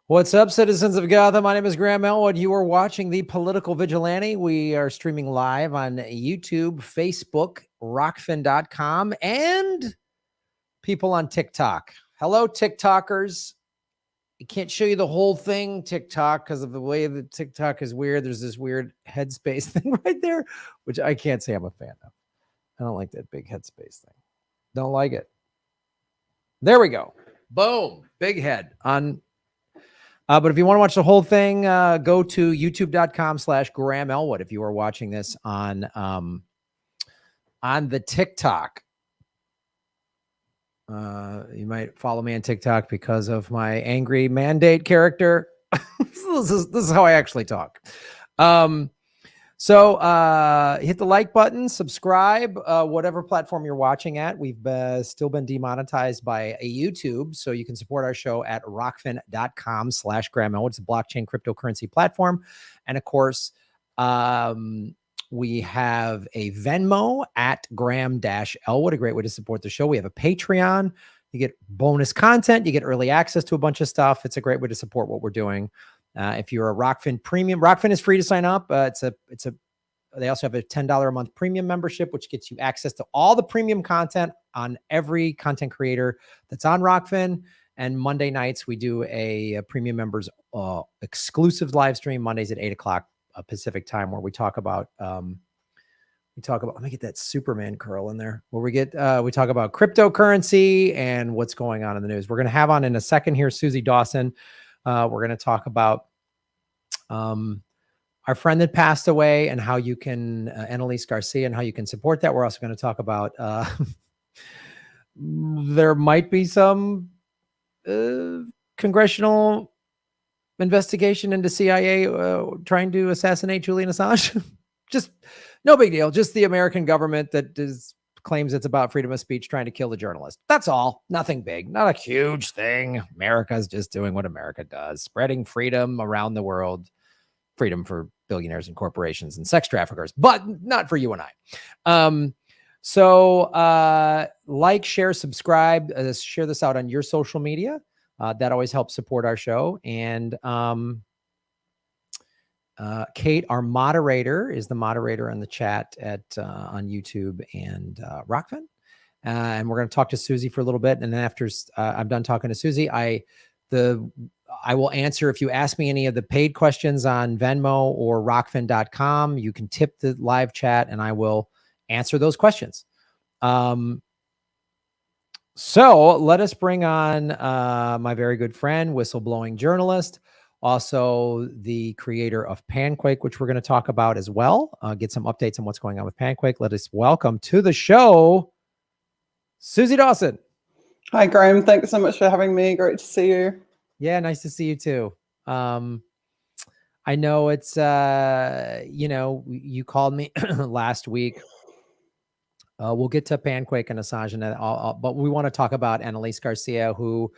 What's up, citizens of Gotham? My name is Graham Elwood. You are watching The Political Vigilante. We are streaming live on YouTube, Facebook, rockfin.com, and people on TikTok. Hello, TikTokers. I can't show you the whole thing, TikTok, because of the way that TikTok is weird. There's this weird headspace thing right there, which I can't say I'm a fan of. I don't like that big headspace thing. Don't like it. There we go. Boom. Big head on. But if you want to watch the whole thing, go to youtube.com/Graham Elwood. If you are watching this on the TikTok, you might follow me on TikTok because of my angry mandate character. this is how I actually talk. So hit the like button, subscribe, whatever platform you're watching at. We've still been demonetized by YouTube, so you can support our show at rockfin.com/Graham Elwood. It's a blockchain cryptocurrency platform. And of course, we have a Venmo at Graham-Elwood, a great way to support the show. We have a Patreon. You get bonus content. You get early access to a bunch of stuff. It's a great way to support what we're doing. If you're a Rockfin Premium, Rockfin is free to sign up. They also have a $10 a month premium membership, which gets you access to all the premium content on every content creator that's on Rockfin. And Monday nights, we do a premium members exclusive live stream Mondays at 8:00 Pacific time, where we talk about, let me get that Superman curl in there, where we talk about cryptocurrency and what's going on in the news. We're going to have on in a second here, Suzie Dawson. We're going to talk about our friend that passed away and how you can, Annalise Garcia, and how you can support that. We're also going to talk about there might be some congressional investigation into CIA trying to assassinate Julian Assange. Just no big deal. Just the American government that claims it's about freedom of speech trying to kill the journalist. That's all. Nothing big. Not a huge thing. America's just doing what America does, spreading freedom around the world. Freedom for billionaires and corporations and sex traffickers, but not for you and I. So like, share, subscribe, share this out on your social media. That always helps support our show. And Kate, our moderator, is the moderator in the chat on YouTube and Rockfin. And we're going to talk to Suzie for a little bit. And then after I'm done talking to Suzie, I will answer if you ask me any of the paid questions on Venmo or rockfin.com. You can tip the live chat and I will answer those questions. So let us bring on my very good friend, whistleblowing journalist, also the creator of Panquake, which we're going to talk about as well. Get some updates on what's going on with Panquake. Let us welcome to the show, Suzie Dawson. Hi, Graham. Thanks so much for having me. Great to see you. Yeah, nice to see you too. I know it's, you called me last week. We'll get to Panquake and Assange, and but we want to talk about Annalise Garcia, who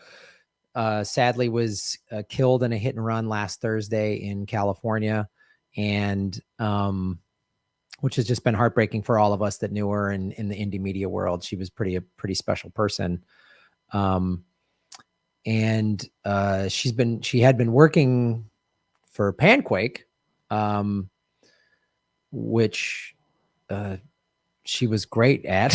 sadly was killed in a hit and run last Thursday in California, and which has just been heartbreaking for all of us that knew her in the indie media world. She was a pretty special person. And she had been working for Panquake, which she was great at.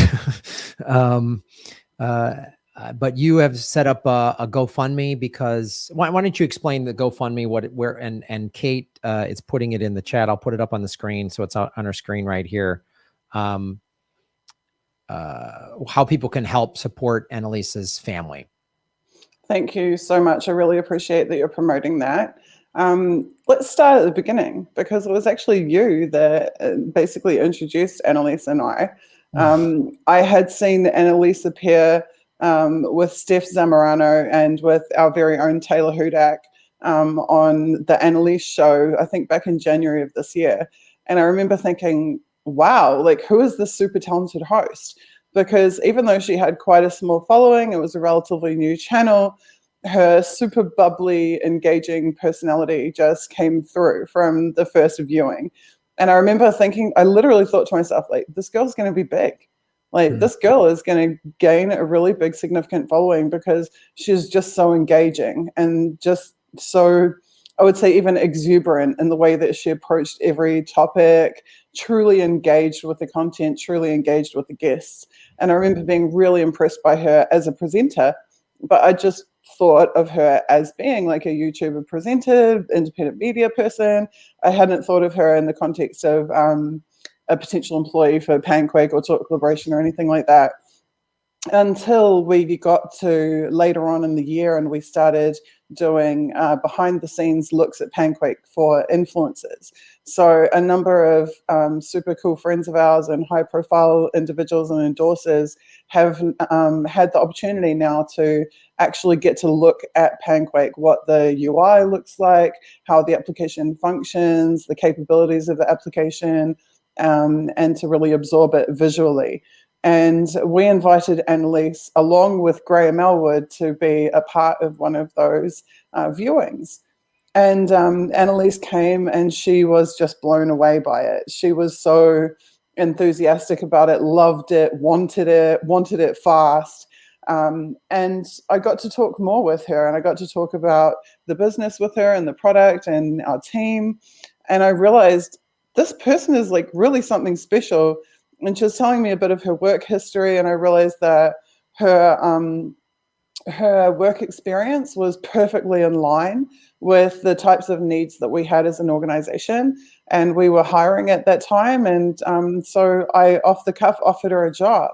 But you have set up a GoFundMe because why don't you explain the GoFundMe, and Kate is putting it in the chat. I'll put it up on the screen, so it's on our screen right here. How people can help support Annalise's family. Thank you so much. I really appreciate that you're promoting that. Let's start at the beginning, because it was actually you that basically introduced Annalise and I. I had seen Annalise appear with Steph Zamorano and with our very own Taylor Hudak on the Annalise show, I think back in January of this year. And I remember thinking, wow, like, who is this super talented host? Because even though she had quite a small following, it was a relatively new channel, her super bubbly, engaging personality just came through from the first viewing. And I remember thinking, I literally thought to myself, like, this girl's going to be big. Like, this girl is going to gain a really big, significant following because she's just so engaging and just so, I would say, even exuberant in the way that she approached every topic, truly engaged with the content, truly engaged with the guests. And I remember being really impressed by her as a presenter, but I just thought of her as being like a YouTuber presenter, independent media person. I hadn't thought of her in the context of a potential employee for Panquake or Talk Collaboration or anything like that, until we got to later on in the year and we started doing behind the scenes looks at Panquake for influencers. So a number of super cool friends of ours and high profile individuals and endorsers have had the opportunity now to actually get to look at Panquake, what the UI looks like, how the application functions, the capabilities of the application, and to really absorb it visually. And we invited Annalise, along with Graham Elwood, to be a part of one of those viewings. And Annalise came and she was just blown away by it. She was so enthusiastic about it, loved it, wanted it fast. And I got to talk more with her, and I got to talk about the business with her and the product and our team. And I realized this person is like really something special. And she was telling me a bit of her work history, and I realized that her work experience was perfectly in line with the types of needs that we had as an organization, and we were hiring at that time. And so I, off the cuff, offered her a job.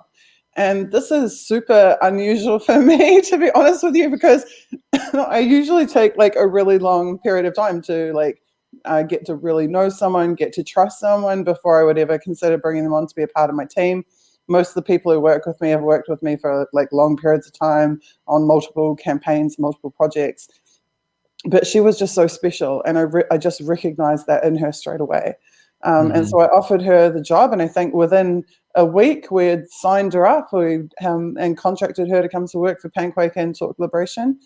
And this is super unusual for me, to be honest with you, because I usually take like a really long period of time to like get to really know someone, get to trust someone before I would ever consider bringing them on to be a part of my team. Most of the people who work with me have worked with me for like long periods of time on multiple campaigns, multiple projects. But she was just so special, and I just recognized that in her straight away. And so I offered her the job, and I think within a week we had signed her up and contracted her to come to work for Panquake and Talk Liberation.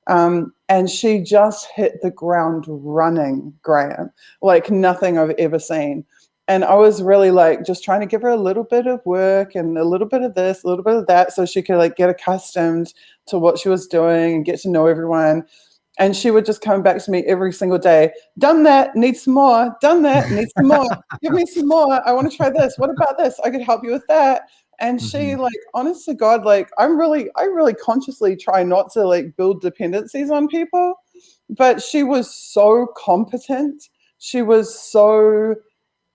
And she just hit the ground running, Graham, like nothing I've ever seen. And I was really like just trying to give her a little bit of work and a little bit of this, a little bit of that, so she could like get accustomed to what she was doing and get to know everyone. And she would just come back to me every single day. Done that, need some more. Done that, need some more. Give me some more. I want to try this. What about this? I could help you with that. And she, like, honest to God, like, I really consciously try not to like build dependencies on people, but she was so competent. She was so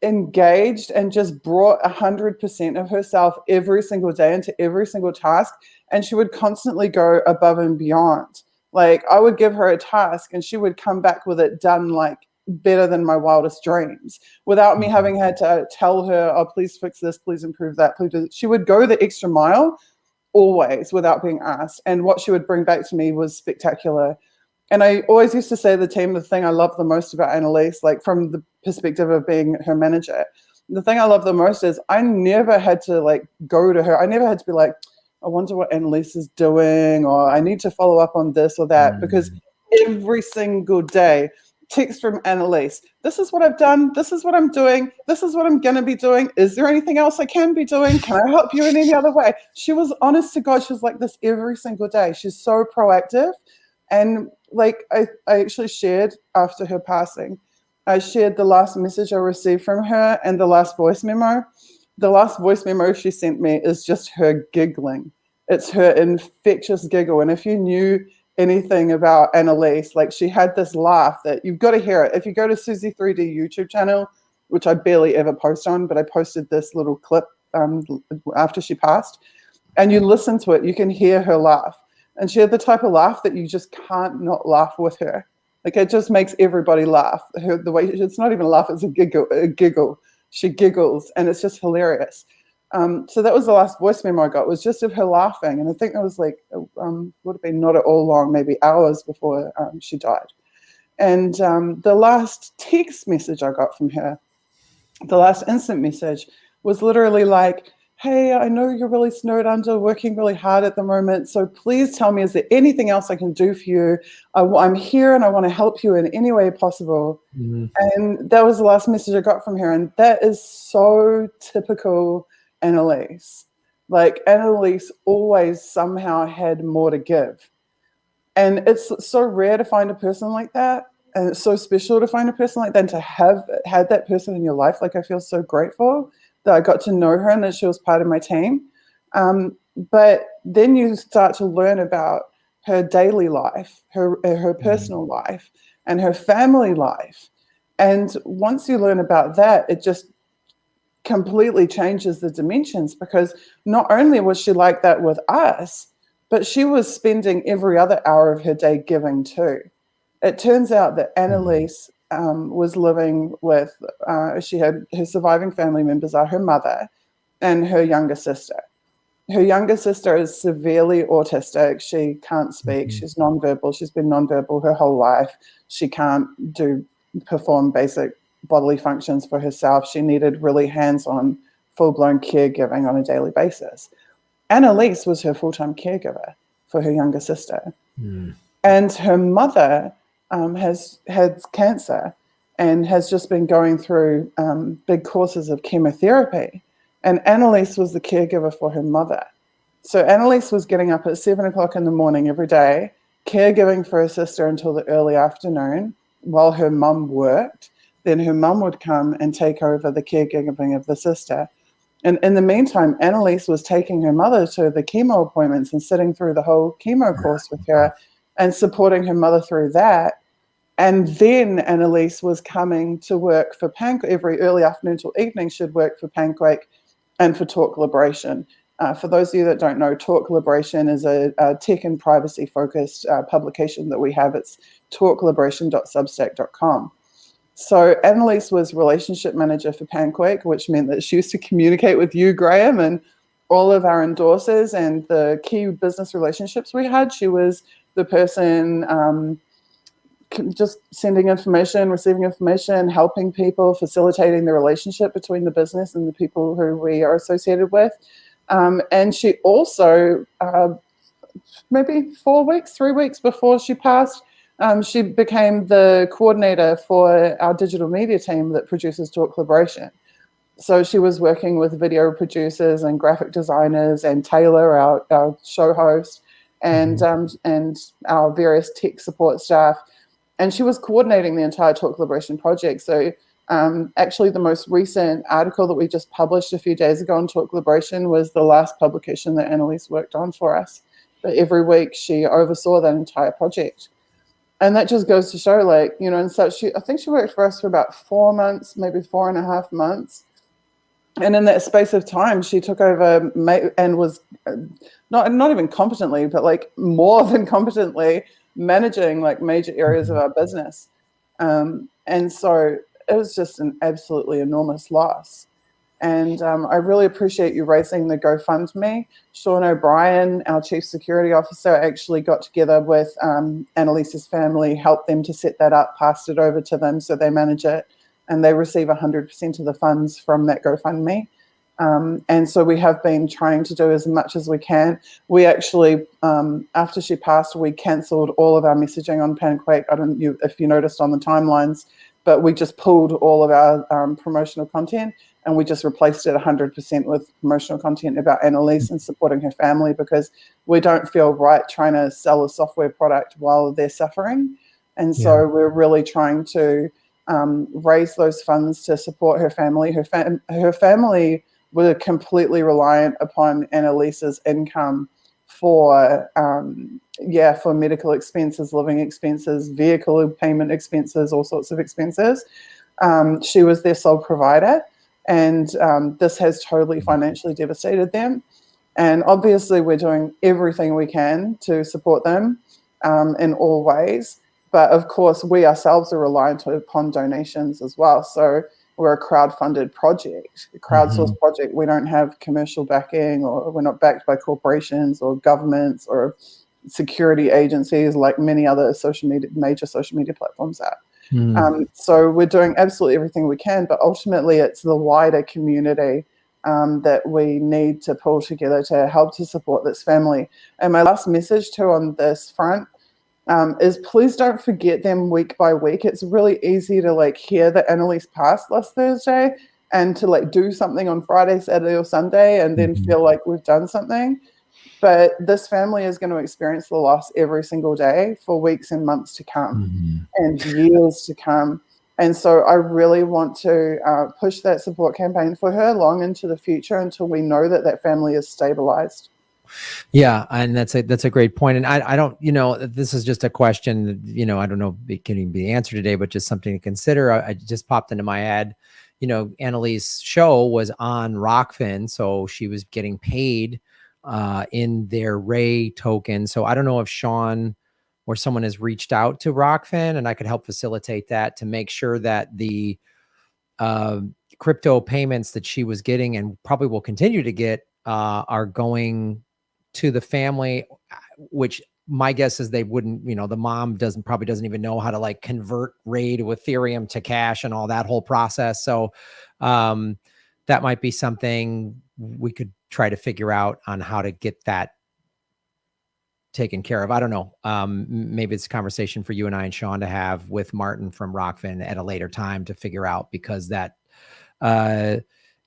engaged and just brought 100% of herself every single day into every single task. And she would constantly go above and beyond. Like, I would give her a task and she would come back with it done like better than my wildest dreams, without me having had to tell her, oh, please fix this, please improve that, please do this. She would go the extra mile always without being asked. And what she would bring back to me was spectacular. And I always used to say to the team, the thing I love the most about Annalise, like from the perspective of being her manager, the thing I love the most is I never had to like go to her. I never had to be like, I wonder what Annalise is doing, or I need to follow up on this or that, because every single day, text from Annalise, this is what I've done, this is what I'm doing, this is what I'm going to be doing. Is there anything else I can be doing? Can I help you in any other way? She was, honest to God, she was like this every single day. She's so proactive. And like I actually shared after her passing, I shared the last message I received from her and the last voice memo. The last voice memo she sent me is just her giggling. It's her infectious giggle. And if you knew anything about Annalise, like she had this laugh that you've got to hear it. If you go to Suzie 3D YouTube channel, which I barely ever post on, but I posted this little clip after she passed, and you listen to it, you can hear her laugh. And she had the type of laugh that you just can't not laugh with her. Like, it just makes everybody laugh. The way, it's not even a laugh, it's a giggle. She giggles, and it's just hilarious. So that was the last voice memo I got, was just of her laughing. And I think that was like, would have been not at all long, maybe hours before she died. And the last text message I got from her, the last instant message, was literally like, hey, I know you're really snowed under, working really hard at the moment, so please tell me, is there anything else I can do for you? I'm here and I want to help you in any way possible. And that was the last message I got from her. And that is so typical Annalise. Like, Annalise always somehow had more to give. And it's so rare to find a person like that. And it's so special to find a person like that and to have had that person in your life. Like, I feel so grateful that I got to know her and that she was part of my team. But then you start to learn about her daily life, her personal life, and her family life. And once you learn about that, it just completely changes the dimensions, because not only was she like that with us, but she was spending every other hour of her day giving too. It turns out that Annalise was living with, she had her surviving family members are her mother and her younger sister. Her younger sister is severely autistic. She can't speak. She's nonverbal. She's been nonverbal her whole life. She can't perform basic bodily functions for herself. She needed really hands-on, full-blown caregiving on a daily basis. Annalise was her full-time caregiver for her younger sister. And her mother has had cancer and has just been going through big courses of chemotherapy. And Annalise was the caregiver for her mother. So Annalise was getting up at 7 o'clock in the morning every day, caregiving for her sister until the early afternoon while her mum worked. Then her mum would come and take over the caregiving of the sister. And in the meantime, Annalise was taking her mother to the chemo appointments and sitting through the whole chemo course with her and supporting her mother through that. And then Annalise was coming to work for Panquake every early afternoon till evening. She'd work for Panquake and for Talk Liberation. For those of you that don't know, Talk Liberation is a tech and privacy focused publication that we have. It's talkliberation.substack.com. So Annalise was relationship manager for Panquake, which meant that she used to communicate with you, Graham, and all of our endorsers and the key business relationships we had. She was the person just sending information, receiving information, helping people, facilitating the relationship between the business and the people who we are associated with. And she also, maybe 3 weeks before she passed, she became the coordinator for our digital media team that produces Talk Liberation. So she was working with video producers and graphic designers and Taylor, our show host, and our various tech support staff. And she was coordinating the entire Talk Liberation project. So actually the most recent article that we just published a few days ago on Talk Liberation was the last publication that Annalise worked on for us. But every week she oversaw that entire project. And that just goes to show, like, you know, and so I think she worked for us for about 4 months, maybe 4.5 months. And in that space of time, she took over and was not even competently, but like more than competently managing like major areas of our business. And so it was just an absolutely enormous loss. And I really appreciate you raising the GoFundMe. Sean O'Brien, our Chief Security Officer, actually got together with Annalise's family, helped them to set that up, passed it over to them so they manage it, and they receive 100% of the funds from that GoFundMe. And so we have been trying to do as much as we can. We actually, after she passed, we cancelled all of our messaging on Panquake. I don't know if you noticed on the timelines, but we just pulled all of our promotional content and we just replaced it 100% with promotional content about Annalise and supporting her family, because we don't feel right trying to sell a software product while they're suffering. And so we're really trying to raise those funds to support her family. Her family were completely reliant upon Annalise's income for medical expenses, living expenses, vehicle payment expenses, all sorts of expenses. She was their sole provider, and this has totally financially devastated them. And obviously we're doing everything we can to support them in all ways. But of course, we ourselves are reliant upon donations as well. So we're a crowd-funded project, a crowdsourced project. We don't have commercial backing, or we're not backed by corporations or governments or security agencies like many other major social media platforms are. So we're doing absolutely everything we can, but ultimately it's the wider community that we need to pull together to help to support this family. And my last message too on this front is please don't forget them week by week. It's really easy to like hear that Annalise passed last Thursday and to like do something on Friday, Saturday or Sunday and then feel like we've done something. But this family is going to experience the loss every single day for weeks and months to come and years to come. And so I really want to push that support campaign for her long into the future until we know that that family is stabilized. Yeah, and that's a great point. And I don't, this is just a question that, I don't know if it can even be answered today, but just something to consider. I just popped into my head. Annalie's show was on Rockfin, so she was getting paid in their Ray token. So I don't know if Sean or someone has reached out to Rockfin, and I could help facilitate that to make sure that the crypto payments that she was getting and probably will continue to get are going to the family, which my guess is they wouldn't, the mom probably doesn't even know how to like convert Ray to Ethereum to cash and all that whole process. So that might be something we could try to figure out on how to get that taken care of. I don't know. Maybe it's a conversation for you and I and Sean to have with Martin from Rockfin at a later time to figure out, because that,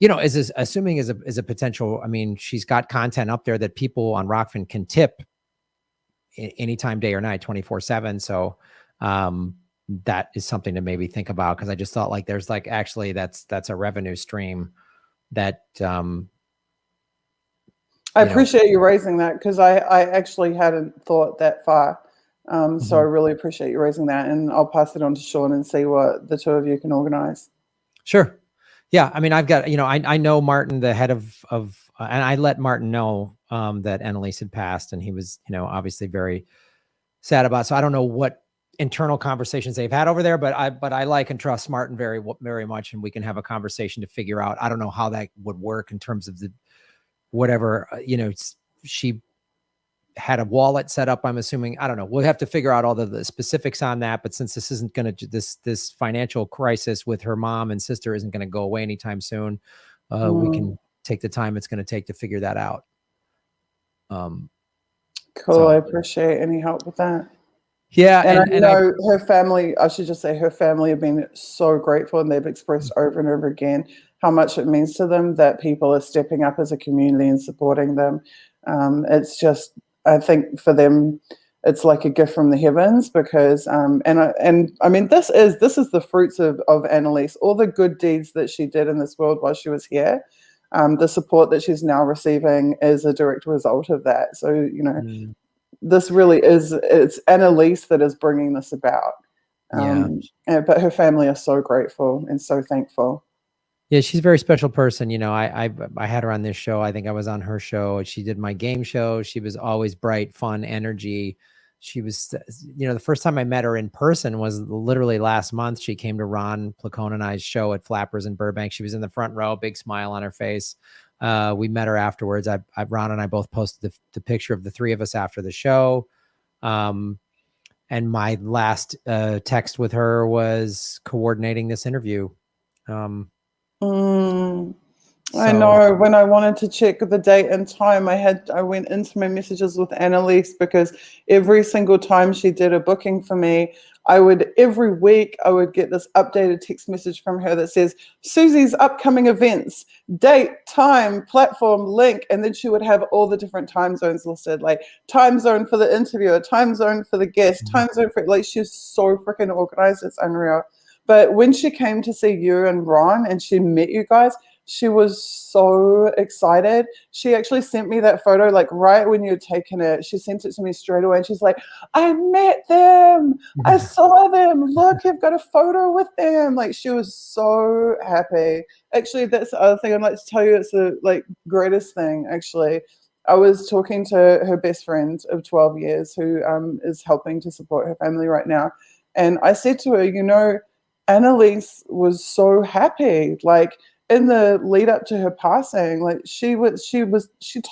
is assuming is a potential. I mean, she's got content up there that people on Rockfin can tip anytime, day or night, 24/7. So that is something to maybe think about, because I just thought like there's like actually that's a revenue stream that I appreciate you raising that, because I actually hadn't thought that far. So I really appreciate you raising that, and I'll pass it on to Sean and see what the two of you can organize. Sure. Yeah. I mean, I've got, I know Martin, the head of and I let Martin know that Annalise had passed, and he was, obviously very sad about it. So I don't know what internal conversations they've had over there, but I like and trust Martin very, very much. And we can have a conversation to figure out, I don't know how that would work in terms of the, whatever, she had a wallet set up, I'm assuming. I don't know. We'll have to figure out all the specifics on that. But since this isn't going to, this financial crisis with her mom and sister isn't going to go away anytime soon, we can take the time it's going to take to figure that out. Cool. So I appreciate any help with that. Yeah. And I know her family, I should just say her family have been so grateful, and they've expressed over and over again how much it means to them that people are stepping up as a community and supporting them. It's just, I think for them, it's like a gift from the heavens, because and I mean, this is the fruits of Annalise, all the good deeds that she did in this world while she was here. The support that she's now receiving is a direct result of that. So, this really is, it's Annalise that is bringing this about. But her family are so grateful and so thankful. Yeah, she's a very special person. I had her on this show. I think I was on her show. She did my game show. She was always bright, fun, energy. She was, the first time I met her in person was literally last month. She came to Ron Placone and I's show at Flappers in Burbank. She was in the front row, big smile on her face. We met her afterwards. Ron and I both posted the picture of the three of us after the show. And my last text with her was coordinating this interview. I know, when I wanted to check the date and time, I went into my messages with Annalise, because every single time she did a booking for me, every week I would get this updated text message from her that says Suzie's upcoming events, date, time, platform, link, and then she would have all the different time zones listed, like time zone for the interviewer, time zone for the guest, time zone for, like, she's so freaking organized, it's unreal. But when she came to see you and Ron and she met you guys, she was so excited. She actually sent me that photo, like right when you had taken it. She sent it to me straight away. And she's like, I met them. I saw them. Look, you've got a photo with them. Like, she was so happy. Actually, that's the other thing I'd like to tell you. It's the greatest thing, actually. I was talking to her best friend of 12 years who is helping to support her family right now. And I said to her, Annalise was so happy. Like, in the lead up to her passing, like she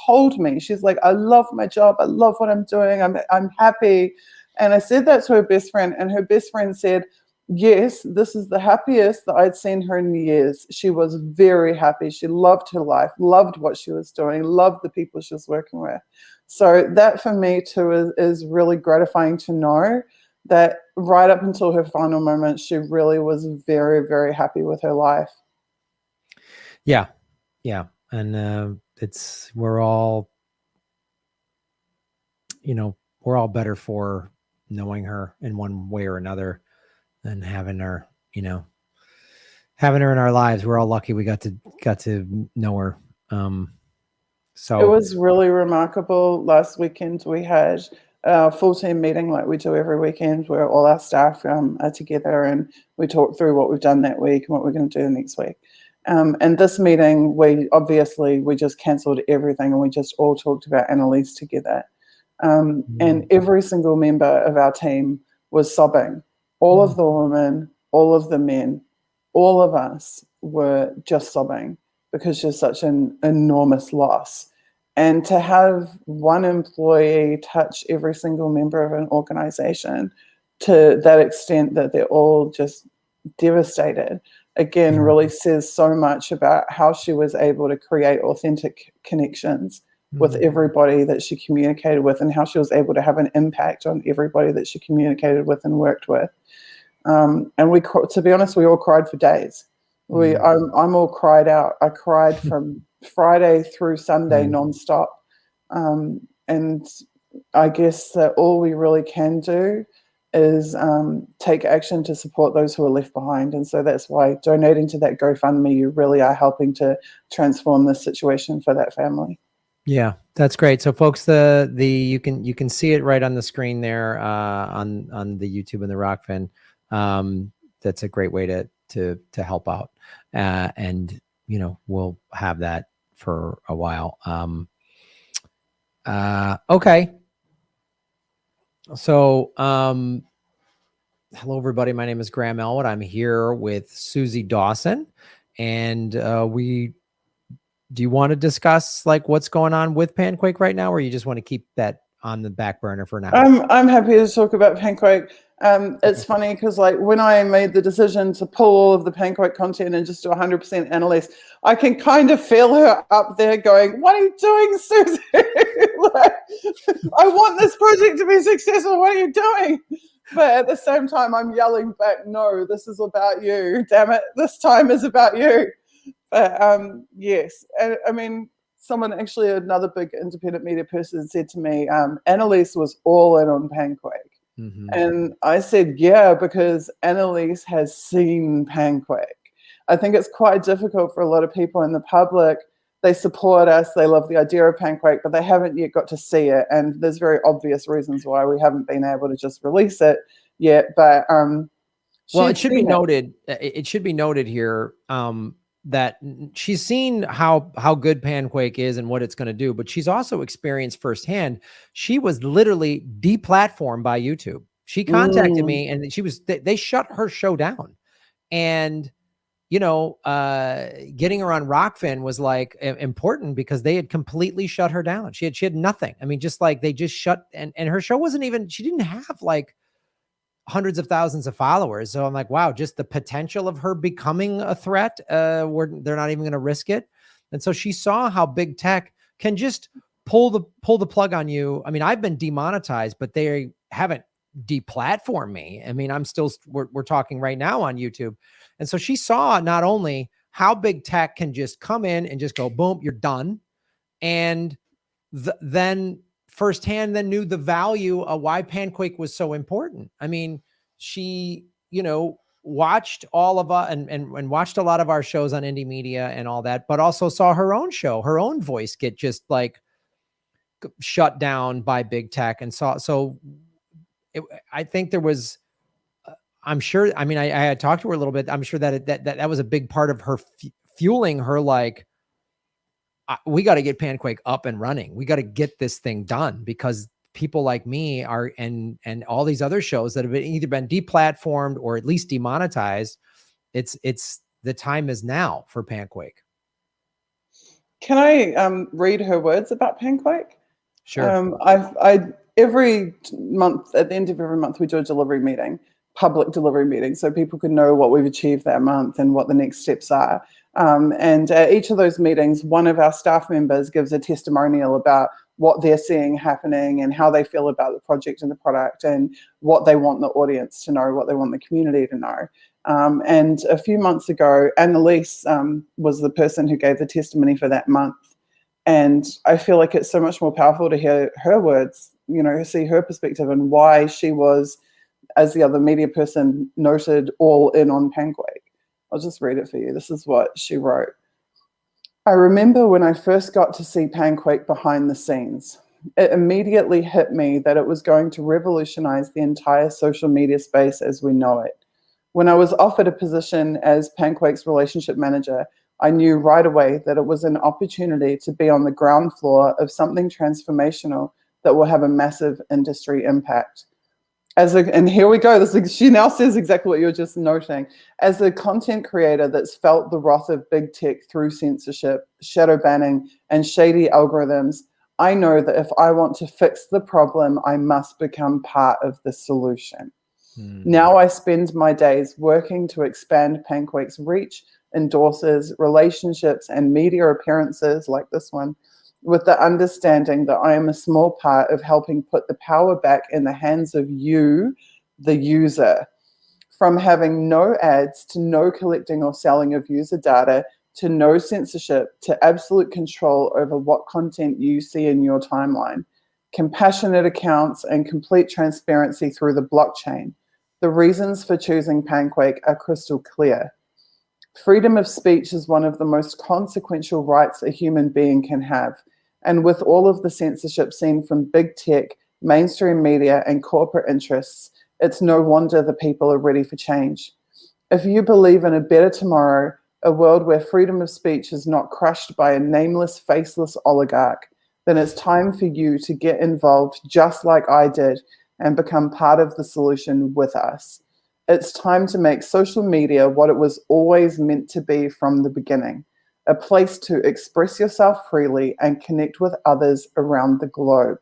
told me, she's like, I love my job. I love what I'm doing. I'm happy. And I said that to her best friend, and her best friend said, yes, this is the happiest that I'd seen her in years. She was very happy. She loved her life, loved what she was doing, loved the people she was working with. So that for me too is really gratifying to know that right up until her final moment, she really was very, very happy with her life. Yeah. And we're all we're all better for knowing her in one way or another than having her, having her in our lives. We're all lucky we got to know her. It was really remarkable. Last weekend we had a full team meeting like we do every weekend, where all our staff are together and we talk through what we've done that week and what we're going to do next week. And this meeting, we just cancelled everything and we just all talked about Annalise together. And every single member of our team was sobbing. All of the women, all of the men, all of us were just sobbing because she's such an enormous loss. And to have one employee touch every single member of an organization to that extent that they're all just devastated, again, really says so much about how she was able to create authentic connections with everybody that she communicated with, and how she was able to have an impact on everybody that she communicated with and worked with. And to be honest, we all cried for days. I'm all cried out. I cried from Friday through Sunday nonstop. And I guess that all we really can do is take action to support those who are left behind. And so that's why donating to that GoFundMe, you really are helping to transform this situation for that family. Yeah, that's great. So folks, you can see it right on the screen there on the YouTube and the Rockfin. That's a great way to help out. And we'll have that for a while. Okay. So, hello everybody. My name is Graham Elwood. I'm here with Suzie Dawson, and do you want to discuss like what's going on with Panquake right now, or you just want to keep that on the back burner for now? I'm happy to talk about Panquake. It's funny because like when I made the decision to pull all of the Panquake content and just do 100% Annalise, I can kind of feel her up there going, "What are you doing, Suzie? Like, I want this project to be successful. What are you doing?" But at the same time, I'm yelling back, "No, this is about you. Damn it. This time is about you." But yes, I mean, actually another big independent media person said to me, Annalise was all in on Panquake. And I said, yeah, because Annalise has seen Panquake. I think it's quite difficult for a lot of people in the public. They support us, they love the idea of Panquake, but they haven't yet got to see it. And there's very obvious reasons why we haven't been able to just release it yet. But well, it should be noted. It should be noted here that she's seen how good Panquake is and what it's going to do, but she's also experienced firsthand. She was literally deplatformed by YouTube. She contacted me, and they shut her show down. And getting her on Rockfin was like important because they had completely shut her down. She had nothing. I mean, just like they just shut, and her show wasn't even. She didn't have like hundreds of thousands of followers. So I'm like, wow, just the potential of her becoming a threat. They're not even going to risk it. And so she saw how big tech can just pull the plug on you. I mean, I've been demonetized, but they haven't deplatformed me. I mean, we're talking right now on YouTube. And so she saw not only how big tech can just come in and just go, boom, you're done. And then firsthand then knew the value of why Panquake was so important. I mean, she, watched all of us and watched a lot of our shows on indie media and all that, but also saw her own show, her own voice get just like shut down by big tech. And I think there was, I'm sure, I mean, I had talked to her a little bit. I'm sure that was a big part of her fueling her, like, we got to get Panquake up and running. We got to get this thing done because people like me are, and all these other shows that have either been deplatformed or at least demonetized. It's the time is now for Panquake. Can I read her words about Panquake? Sure. Every month, at the end of every month, we do a delivery meeting, public delivery meeting, so people can know what we've achieved that month and what the next steps are. And at each of those meetings, one of our staff members gives a testimonial about what they're seeing happening and how they feel about the project and the product and what they want the audience to know, what they want the community to know. And a few months ago, Annalise was the person who gave the testimony for that month. And I feel like it's so much more powerful to hear her words see her perspective and why she was, as the other media person noted, all in on Panquake. I'll just read it for you. This is what she wrote. I remember when I first got to see Panquake behind the scenes. It immediately hit me that it was going to revolutionize the entire social media space as we know it. When I was offered a position as Panquake's relationship manager, I knew right away that it was an opportunity to be on the ground floor of something transformational that will have a massive industry impact. And here we go. She now says exactly what you're just noting. As a content creator that's felt the wrath of big tech through censorship, shadow banning, and shady algorithms, I know that if I want to fix the problem, I must become part of the solution. Now I spend my days working to expand Panquake's reach, endorses, relationships, and media appearances like this one, with the understanding that I am a small part of helping put the power back in the hands of you, the user. From having no ads to no collecting or selling of user data to no censorship to absolute control over what content you see in your timeline. Compassionate accounts and complete transparency through the blockchain. The reasons for choosing Panquake are crystal clear. Freedom of speech is one of the most consequential rights a human being can have. And with all of the censorship seen from big tech, mainstream media, and corporate interests, it's no wonder the people are ready for change. If you believe in a better tomorrow, a world where freedom of speech is not crushed by a nameless, faceless oligarch, then it's time for you to get involved just like I did and become part of the solution with us. It's time to make social media what it was always meant to be from the beginning, a place to express yourself freely and connect with others around the globe.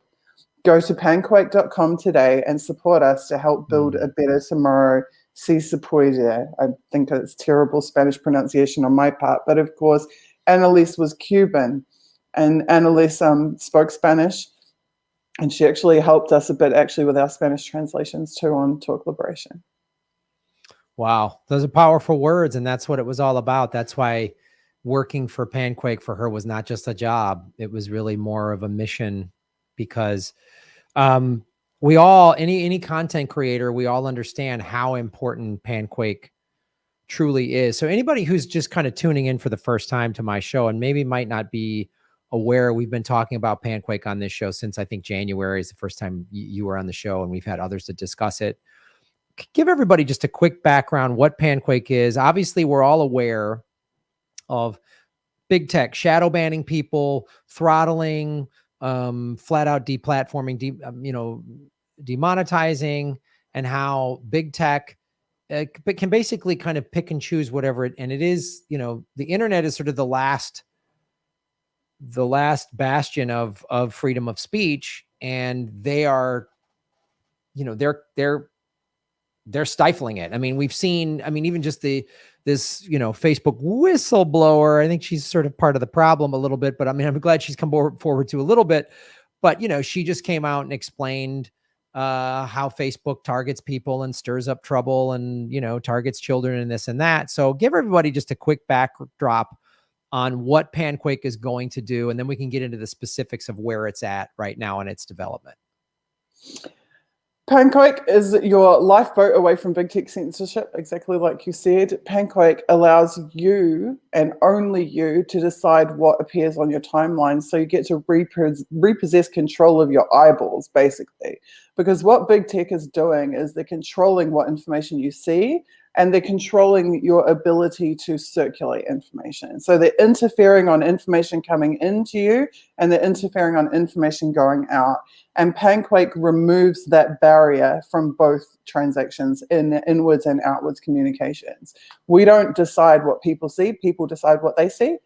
Go to panquake.com today and support us to help build a better tomorrow. Si se puede. I think it's terrible Spanish pronunciation on my part, but of course, Annalise was Cuban, and Annalise spoke Spanish, and she actually helped us a bit actually with our Spanish translations too on Talk Liberation. Wow, those are powerful words, and that's what it was all about. That's why working for Panquake for her was not just a job. It was really more of a mission, because we all, any content creator, we all understand how important Panquake truly is. So anybody who's just kind of tuning in for the first time to my show and maybe might not be aware, we've been talking about Panquake on this show since I think January is the first time you were on the show, and we've had others to discuss it. Give everybody just a quick background what Panquake is. Obviously, we're all aware of big tech shadow banning people, throttling, flat out deplatforming, demonetizing, and how big tech can basically kind of pick and choose whatever and it is. The internet is sort of the last bastion of freedom of speech, and they are, they're stifling it. I mean, we've seen, even just this, Facebook whistleblower, I think she's sort of part of the problem a little bit, but I'm glad she's come forward to a little bit, but she just came out and explained how Facebook targets people and stirs up trouble and, targets children and this and that. So give everybody just a quick backdrop on what Panquake is going to do, and then we can get into the specifics of where it's at right now in its development. Panquake is your lifeboat away from big tech censorship, exactly like you said. Panquake allows you and only you to decide what appears on your timeline, so you get to repossess control of your eyeballs, basically. Because what big tech is doing is they're controlling what information you see, and they're controlling your ability to circulate information. So they're interfering on information coming into you, and they're interfering on information going out. And Panquake removes that barrier from both transactions in inwards and outwards communications. We don't decide what people see, people decide what they see.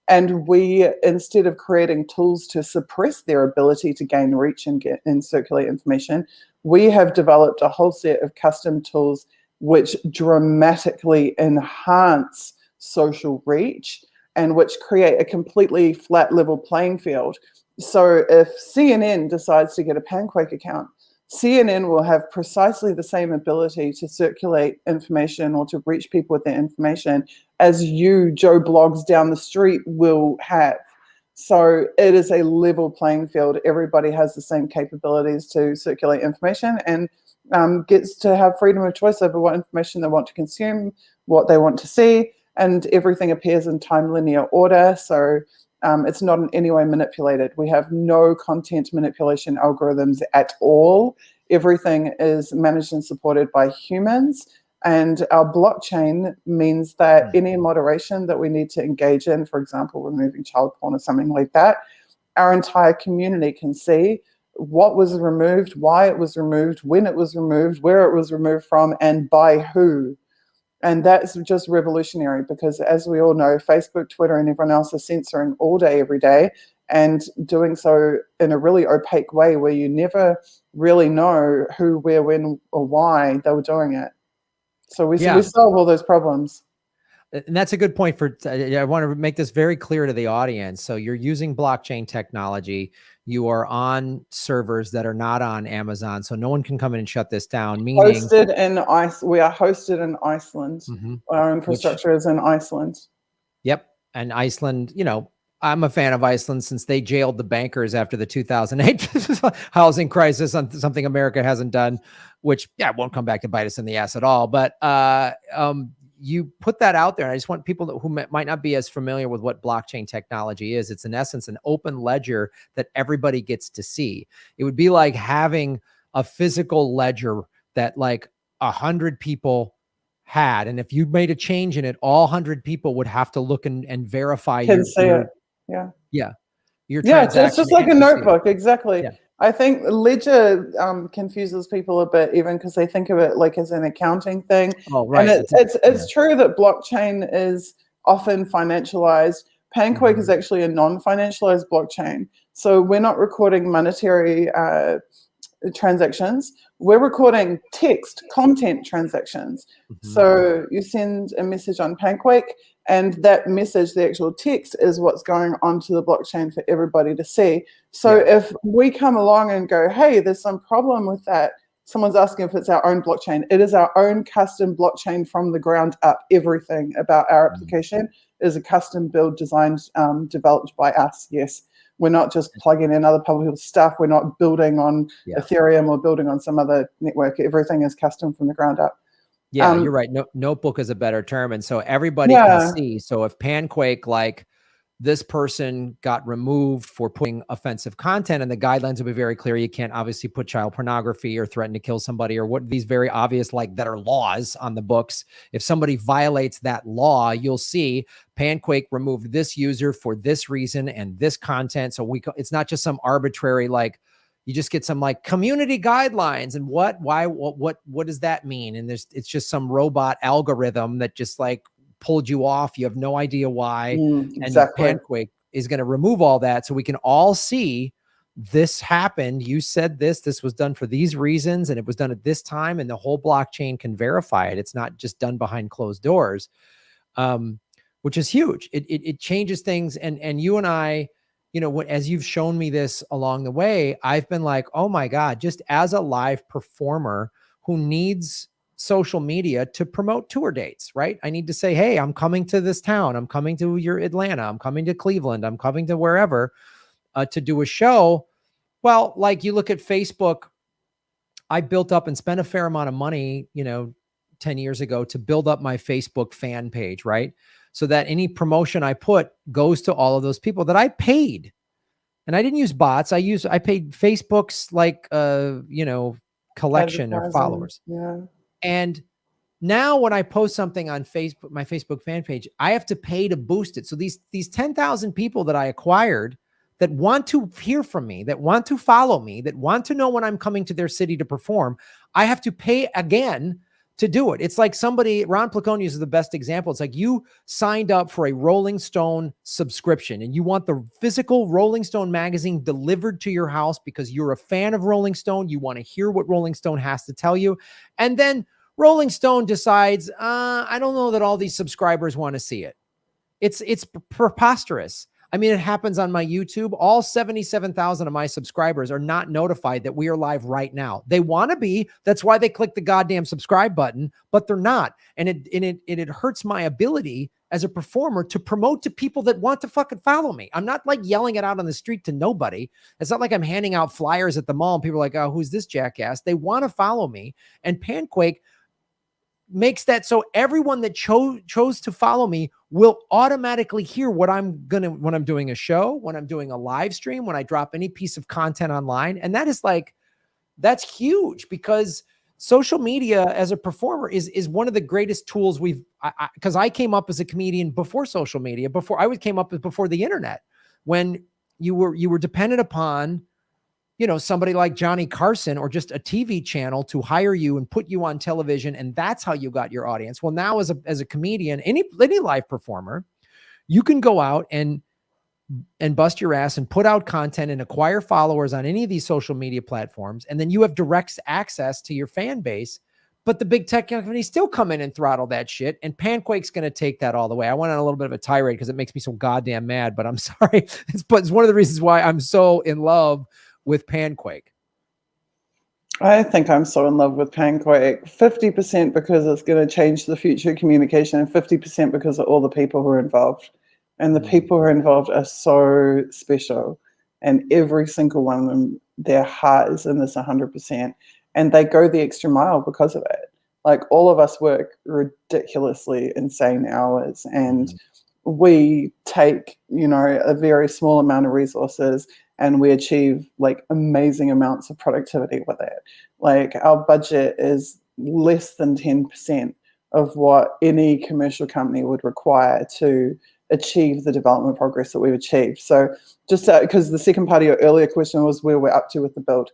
And we, instead of creating tools to suppress their ability to gain reach and circulate information, we have developed a whole set of custom tools which dramatically enhance social reach and which create a completely flat level playing field. So if CNN decides to get a Panquake account, CNN will have precisely the same ability to circulate information or to reach people with their information as you, Joe Blogs down the street, will have. So it is a level playing field. Everybody has the same capabilities to circulate information and gets to have freedom of choice over what information they want to consume, what they want to see, and everything appears in time linear order. So it's not in any way manipulated. We have no content manipulation algorithms at all. Everything is managed and supported by humans. And our blockchain means that any moderation that we need to engage in, for example, removing child porn or something like that, our entire community can see what was removed, why it was removed, when it was removed, where it was removed from, and by who. And that's just revolutionary because, as we all know, Facebook, Twitter, and everyone else are censoring all day, every day, and doing so in a really opaque way where you never really know who, where, when, or why they were doing it. So we solve all those problems. And that's a good point for, I want to make this very clear to the audience. So you're using blockchain technology. You are on servers that are not on Amazon. So no one can come in and shut this down, meaning Hosted in we are hosted in Iceland. Our infrastructure is in Iceland. Yep. And Iceland, you know, I'm a fan of Iceland since they jailed the bankers after the 2008 housing crisis on something America hasn't done, which won't come back to bite us in the ass at all. But you put that out there. And I just want people who might not be as familiar with what blockchain technology is. It's in essence an open ledger that everybody gets to see. It would be like having a physical ledger that like 100 people had. And if you made a change in it, all 100 people would have to look and verify Can see it. Your it's just like a notebook. Exactly. Yeah. I think ledger confuses people a bit, even because they think of it like as an accounting thing. Oh, right. And it's true that blockchain is often financialized. Panquake is actually a non-financialized blockchain. So we're not recording monetary transactions. We're recording text content transactions. So you send a message on Panquake, and that message, the actual text, is what's going onto the blockchain for everybody to see. So if we come along and go, hey, there's some problem with that, someone's asking if it's our own blockchain. It is our own custom blockchain from the ground up. Everything about our application is a custom build designed, developed by us. Yes. We're not just plugging in other public stuff. We're not building on Ethereum or building on some other network. Everything is custom from the ground up. Yeah, you're right. Notebook is a better term. And so everybody can see. So if Panquake, like this person got removed for putting offensive content, and the guidelines will be very clear. You can't obviously put child pornography or threaten to kill somebody or what these very obvious, like that are laws on the books. If somebody violates that law, you'll see Panquake removed this user for this reason and this content. So it's not just some arbitrary, like, you just get some like community guidelines and what does that mean? And it's just some robot algorithm that just like pulled you off. You have no idea why. Exactly. And Panquake is going to remove all that so we can all see this happened. You said this was done for these reasons and it was done at this time, and the whole blockchain can verify it. It's not just done behind closed doors, which is huge. It changes things. And you and I, you know, as you've shown me this along the way, I've been like, oh my God, just as a live performer who needs social media to promote tour dates, right? I need to say, hey, I'm coming to this town. I'm coming to your Atlanta. I'm coming to Cleveland. I'm coming to wherever to do a show. Well, like you look at Facebook, I built up and spent a fair amount of money, 10 years ago to build up my Facebook fan page, right? So that any promotion I put goes to all of those people that I paid. And I didn't use bots. I paid Facebook's like, collection of followers. Yeah. And now when I post something on Facebook, my Facebook fan page, I have to pay to boost it. So these 10,000 people that I acquired that want to hear from me, that want to follow me, that want to know when I'm coming to their city to perform, I have to pay again to do it. It's like Ron Placonius is the best example. It's like you signed up for a Rolling Stone subscription and you want the physical Rolling Stone magazine delivered to your house because you're a fan of Rolling Stone. You want to hear what Rolling Stone has to tell you. And then Rolling Stone decides, I don't know that all these subscribers want to see it. It's preposterous. I mean, it happens on my YouTube. All 77,000 of my subscribers are not notified that we are live right now. They want to be. That's why they click the goddamn subscribe button, but they're not. And it hurts my ability as a performer to promote to people that want to fucking follow me. I'm not like yelling it out on the street to nobody. It's not like I'm handing out flyers at the mall and people are like, oh, who's this jackass? They want to follow me. And Panquake makes that so everyone that chose to follow me will automatically hear what I'm when I'm doing a show, when I'm doing a live stream, when I drop any piece of content online. And that is like, that's huge, because social media as a performer is one of the greatest tools because I came up as a comedian before social media, before the internet, when you were dependent upon, somebody like Johnny Carson or just a TV channel to hire you and put you on television. And that's how you got your audience. Well, now as a comedian, any live performer, you can go out and bust your ass and put out content and acquire followers on any of these social media platforms. And then you have direct access to your fan base, but the big tech companies still come in and throttle that shit. And Panquake's going to take that all the way. I went on a little bit of a tirade because it makes me so goddamn mad, but I'm sorry. It's one of the reasons why I'm so in love with Panquake. I think I'm so in love with Panquake, 50% because it's going to change the future of communication, and 50% because of all the people who are involved. And the people who are involved are so special. And every single one of them, their heart is in this 100%. And they go the extra mile because of it. Like, all of us work ridiculously insane hours, and we take, a very small amount of resources and we achieve like amazing amounts of productivity with it. Like, our budget is less than 10% of what any commercial company would require to achieve the development progress that we've achieved. So just because the second part of your earlier question was where we're up to with the build.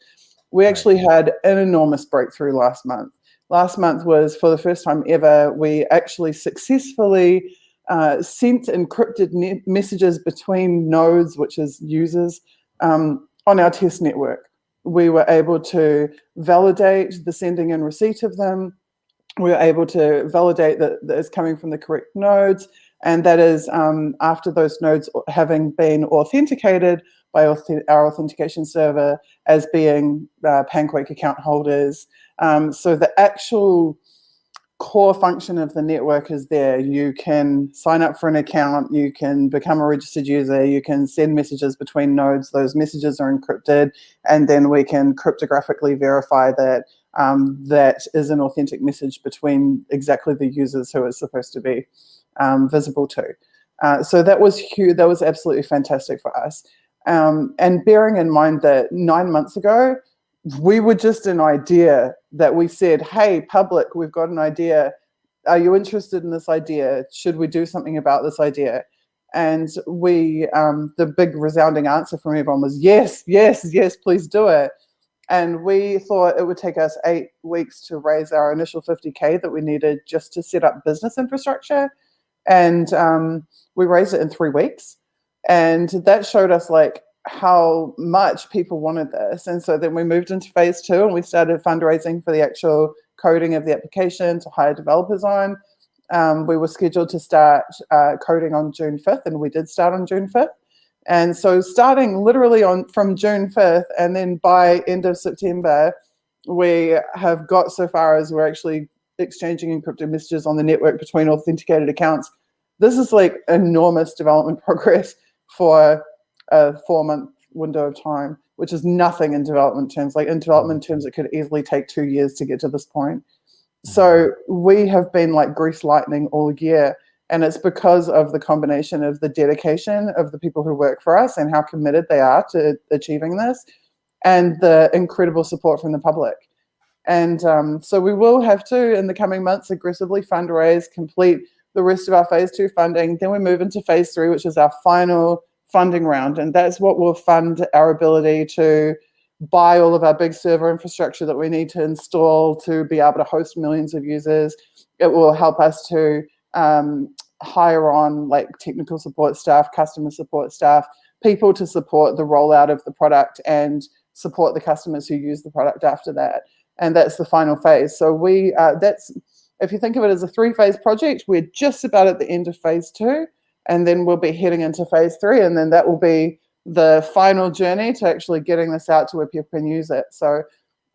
We actually had an enormous breakthrough last month. Last month was, for the first time ever, we actually successfully sent encrypted messages between nodes, which is users, on our test network. We were able to validate the sending and receipt of them. We were able to validate that it's coming from the correct nodes, and that is after those nodes having been authenticated by our authentication server as being Panquake account holders. So the actual core function of the network is there. You can sign up for an account, you can become a registered user, you can send messages between nodes. Those messages are encrypted, and then we can cryptographically verify that that is an authentic message between exactly the users who it's supposed to be visible to. So that was huge. That was absolutely fantastic for us. And bearing in mind that 9 months ago, we were just an idea that we said, hey, public, we've got an idea. Are you interested in this idea? Should we do something about this idea? And the big resounding answer from everyone was, yes, yes, yes, please do it. And we thought it would take us 8 weeks to raise our initial 50K that we needed just to set up business infrastructure. And we raised it in 3 weeks. And that showed us like how much people wanted this. And so then we moved into phase 2 and we started fundraising for the actual coding of the application to hire developers on. We were scheduled to start coding on June 5th, and we did start on June 5th. And so starting literally from June 5th, and then by end of September, we have got so far as we're actually exchanging encrypted messages on the network between authenticated accounts. This is like enormous development progress for a 4-month window of time, which is nothing in development terms. Like, in development terms, it could easily take 2 years to get to this point. So we have been like grease lightning all year. And it's because of the combination of the dedication of the people who work for us and how committed they are to achieving this, and the incredible support from the public. And so we will have to, in the coming months, aggressively fundraise, complete the rest of our phase 2 funding. Then we move into phase 3, which is our final funding round. And that's what will fund our ability to buy all of our big server infrastructure that we need to install to be able to host millions of users. It will help us to hire on like technical support staff, customer support staff, people to support the rollout of the product and support the customers who use the product after that. And that's the final phase. So if you think of it as a 3-phase project, we're just about at the end of phase 2, and then we'll be heading into phase 3, and then that will be the final journey to actually getting this out to where people can use it. So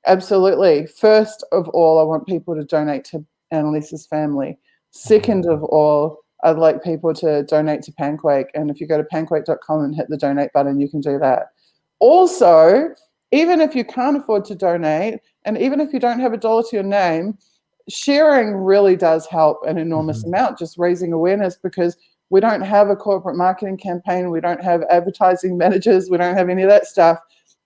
absolutely, first of all, I want people to donate to Annalise's family. Second of all, I'd like people to donate to Panquake. And if you go to panquake.com and hit the donate button, you can do that. Also, even if you can't afford to donate, and even if you don't have a dollar to your name, sharing really does help an enormous amount, just raising awareness, because we don't have a corporate marketing campaign. We don't have advertising managers. We don't have any of that stuff.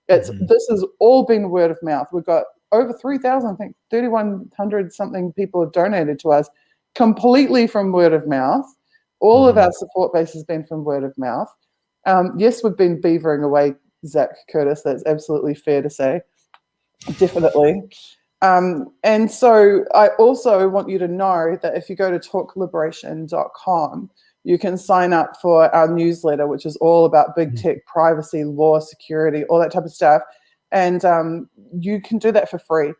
This has all been word of mouth. We've got over 3,000, I think 3,100 something people have donated to us completely from word of mouth. All of our support base has been from word of mouth. Yes, we've been beavering away, Zach Curtis. That's absolutely fair to say. Definitely. And so I also want you to know that if you go to talkliberation.com, you can sign up for our newsletter, which is all about big tech, privacy, law, security, all that type of stuff. And you can do that for free.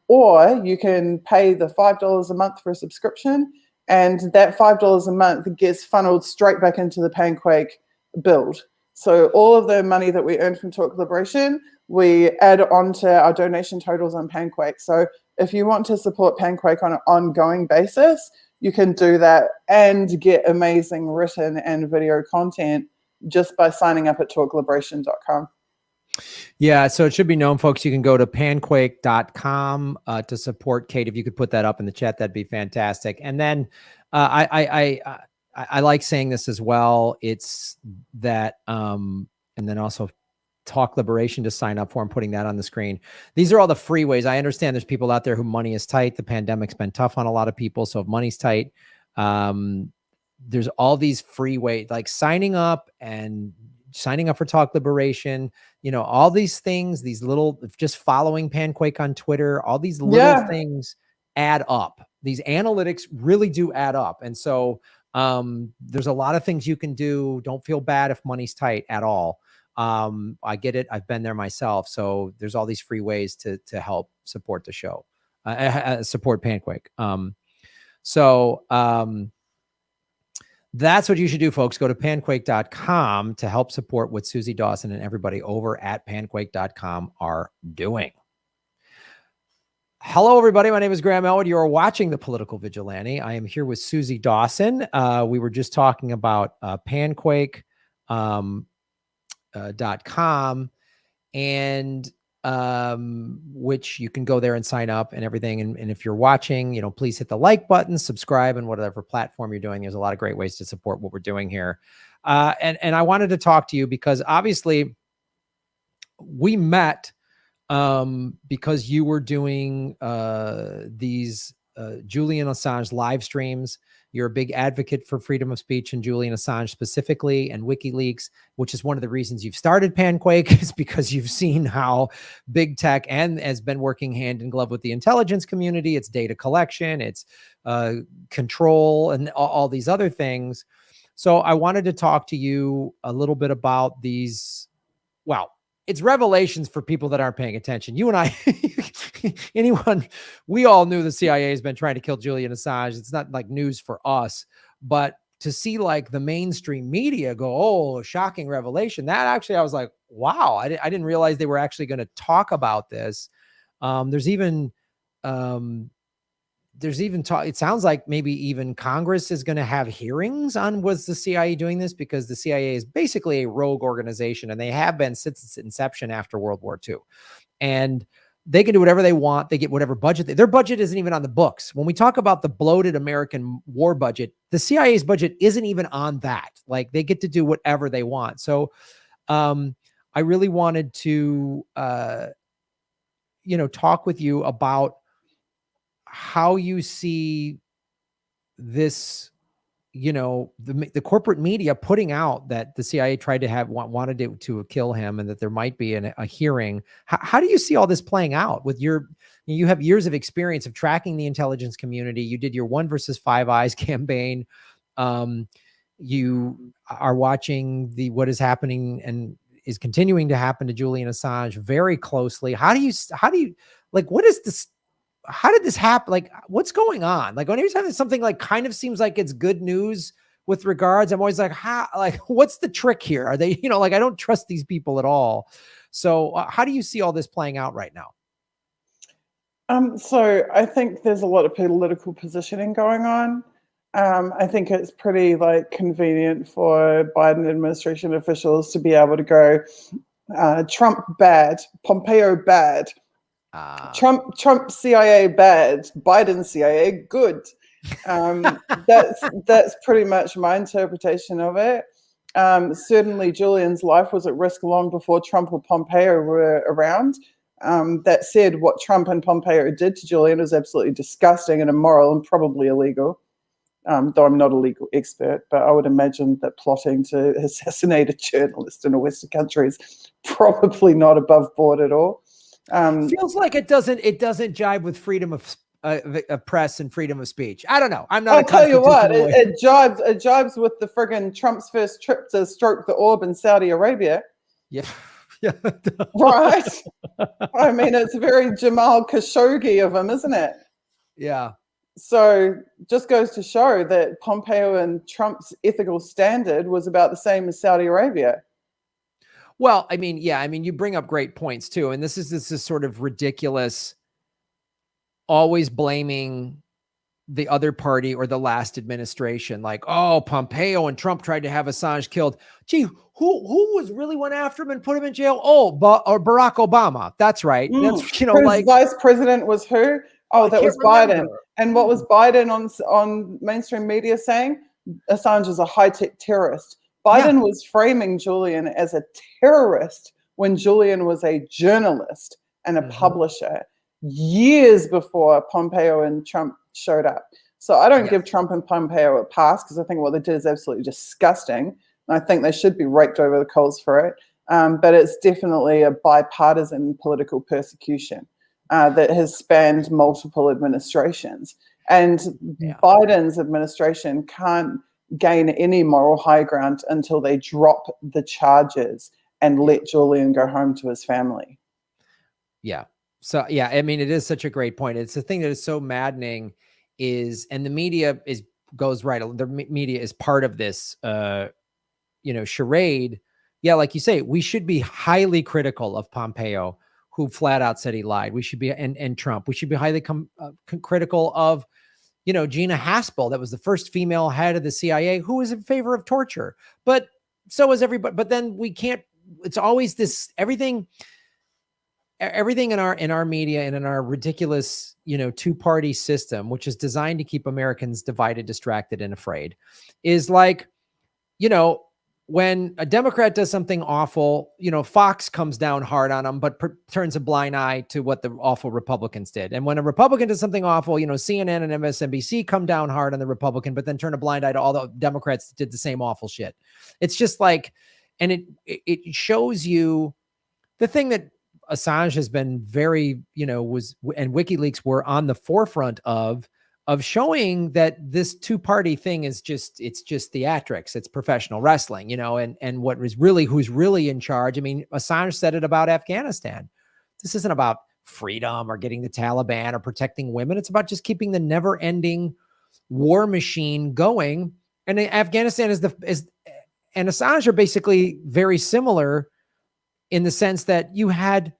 Or you can pay the $5 a month for a subscription, and that $5 a month gets funneled straight back into the Panquake build. So all of the money that we earn from Talk Liberation, we add on to our donation totals on Panquake. So if you want to support Panquake on an ongoing basis, you can do that and get amazing written and video content just by signing up at talkliberation.com. Yeah, so it should be known, folks. You can go to panquake.com to support Kate. If you could put that up in the chat, that'd be fantastic. And then I like saying this as well. It's that, and then also Talk Liberation to sign up for. I'm putting that on the screen. These are all the free ways. I understand there's people out there who money is tight. The pandemic's been tough on a lot of people. So if money's tight, there's all these free ways, like signing up for Talk Liberation, all these things, these little, just following Panquake on Twitter, all these little things add up. These analytics really do add up. And so there's a lot of things you can do. Don't feel bad if money's tight at all. I get it. I've been there myself. So there's all these free ways to help support the show, support Panquake. That's what you should do, folks. Go to panquake.com to help support what Suzie Dawson and everybody over at panquake.com are doing. Hello, everybody. My name is Graham Elwood. You are watching The Political Vigilante. I am here with Suzie Dawson. We were just talking about panquake.com and which you can go there and sign up and everything. And if you're watching, please hit the like button, subscribe, and whatever platform you're doing. There's a lot of great ways to support what we're doing here. And I wanted to talk to you because obviously we met because you were doing these Julian Assange live streams. You're a big advocate for freedom of speech and Julian Assange specifically, and WikiLeaks, which is one of the reasons you've started Panquake, is because you've seen how big tech and has been working hand in glove with the intelligence community. It's data collection, it's control, and all these other things. So I wanted to talk to you a little bit about these. Well, it's revelations for people that aren't paying attention. You and I, we all knew the CIA has been trying to kill Julian Assange. It's not like news for us, but to see like the mainstream media go, oh, shocking revelation. That actually, I was like, wow, I didn't realize they were actually going to talk about this. There's even talk. It sounds like maybe even Congress is going to have hearings on was the CIA doing this, because the CIA is basically a rogue organization, and they have been since its inception after World War II. And they can do whatever they want. They get whatever budget. Their budget isn't even on the books. When we talk about the bloated American war budget, the CIA's budget isn't even on that. Like, they get to do whatever they want. So I really wanted to, talk with you about how you see this, the corporate media putting out that the CIA tried to wanted to kill him, and that there might be a hearing. How do you see all this playing out with you have years of experience of tracking the intelligence community. You did your 1 versus 5 Eyes campaign. You are watching what is happening and is continuing to happen to Julian Assange very closely. How do you like, what is this? How did this happen? Like, what's going on? Like, anytime there's something like kind of seems like it's good news with regards, I'm always like, what's the trick here? Are they, I don't trust these people at all. So how do you see all this playing out right now? So I think there's a lot of political positioning going on. I think it's pretty like convenient for Biden administration officials to be able to go Trump bad, Pompeo bad, Trump CIA bad, Biden CIA good. That's pretty much my interpretation of it. Certainly, Julian's life was at risk long before Trump or Pompeo were around. That said, what Trump and Pompeo did to Julian was absolutely disgusting and immoral and probably illegal. Though I'm not a legal expert, but I would imagine that plotting to assassinate a journalist in a Western country is probably not above board at all. Feels like it doesn't jive with freedom of press and freedom of speech. I don't know. I'm not. I'll tell you what, it jibes with the friggin' Trump's first trip to stroke the orb in Saudi Arabia. Yeah. Yeah. Right. I mean, it's very Jamal Khashoggi of him, isn't it? Yeah. So just goes to show that Pompeo and Trump's ethical standard was about the same as Saudi Arabia. Well, I mean, yeah, I mean, you bring up great points too. And this is sort of ridiculous, always blaming the other party or the last administration. Like, oh, Pompeo and Trump tried to have Assange killed. Gee, who was really went after him and put him in jail? Oh, or Barack Obama. That's right. That's, you know, whose like vice president was who? Oh, that was Biden. And what was Biden on mainstream media saying? Assange is a high-tech terrorist. Biden was framing Julian as a terrorist when Julian was a journalist and a publisher years before Pompeo and Trump showed up. So I don't give Trump and Pompeo a pass because I think what they did is absolutely disgusting. And I think they should be raked over the coals for it. But it's definitely a bipartisan political persecution that has spanned multiple administrations. And Biden's administration can't gain any moral high ground until they drop the charges and let Julian go home to his family. Yeah. So, yeah, I mean, it is such a great point. It's the thing that is so maddening is, and the media goes right. The media is part of this, charade. Yeah. Like you say, we should be highly critical of Pompeo, who flat out said he lied. We should be, and Trump, we should be highly critical of, Gina Haspel, that was the first female head of the CIA, who was in favor of torture. But so is everybody. But then we can't, it's always this, everything in our media and in our ridiculous, two-party system, which is designed to keep Americans divided, distracted, and afraid, is like, when a Democrat does something awful, Fox comes down hard on them, but turns a blind eye to what the awful Republicans did. And when a Republican does something awful, CNN and MSNBC come down hard on the Republican, but then turn a blind eye to all the Democrats that did the same awful shit. It's just like, and it shows you the thing that Assange has been very, and WikiLeaks were on the forefront of showing that this two-party thing is it's just theatrics. It's professional wrestling, and what was really, who's really in charge. I mean, Assange said it about Afghanistan. This isn't about freedom or getting the Taliban or protecting women. It's about just keeping the never-ending war machine going. And Afghanistan and Assange are basically very similar in the sense that you had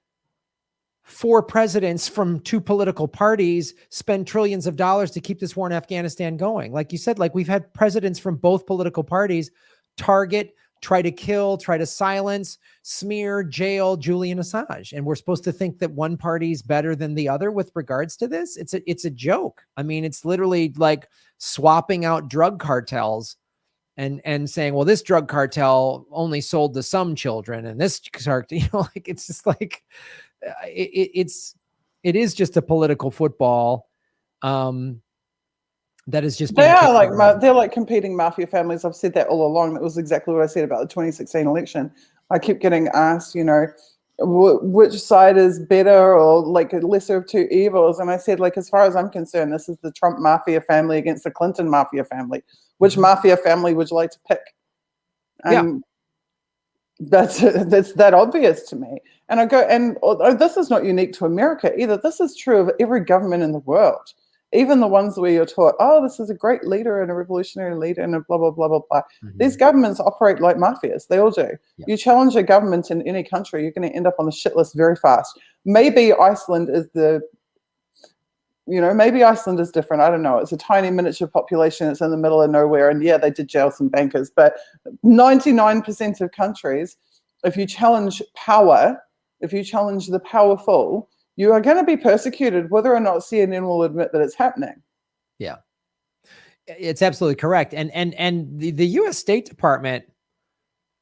4 presidents from 2 political parties spend trillions of dollars to keep this war in Afghanistan going. Like you said, like we've had presidents from both political parties target, try to kill, try to silence, smear, jail Julian Assange. And we're supposed to think that one party's better than the other with regards to this. It's a joke. I mean, it's literally like swapping out drug cartels and saying, well, this drug cartel only sold to some children and this cartel, like, it's just like, it is just a political football that is just they're like competing mafia families. I've said that all along. That was exactly what I said about the 2016 election. I keep getting asked, which side is better or like a lesser of two evils, and I said, like, as far as I'm concerned, this is the Trump mafia family against the Clinton mafia family. Which mafia family would you like to pick? That's that obvious to me. And I go, and this is not unique to America either. This is true of every government in the world, even the ones where you're taught, oh, this is a great leader and a revolutionary leader and a blah, blah, blah, blah, blah. These governments operate like mafias. They all do. You challenge a government in any country, you're going to end up on the shit list very fast. Maybe Iceland is the You know, maybe Iceland is different. I don't know. It's a tiny miniature population. It's in the middle of nowhere. And yeah, they did jail some bankers. But 99% of countries, if you challenge power, if you challenge the powerful, you are going to be persecuted, whether or not CNN will admit that it's happening. Yeah, it's absolutely correct. And the U.S. State Department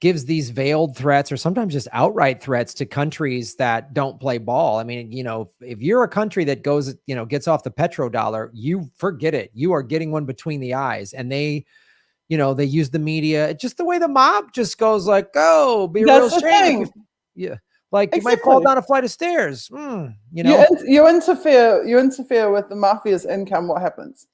gives these veiled threats or sometimes just outright threats to countries that don't play ball. I mean, you know, if you're a country that goes, you know, gets off the petrodollar, you forget it. You are getting one between the eyes. And they, you know, they use the media, just the way the mob just goes like, oh, be a real That's the shame if thing. you, yeah, like you might fall Exactly. down a flight of stairs. You know, You interfere with the mafia's income. What happens?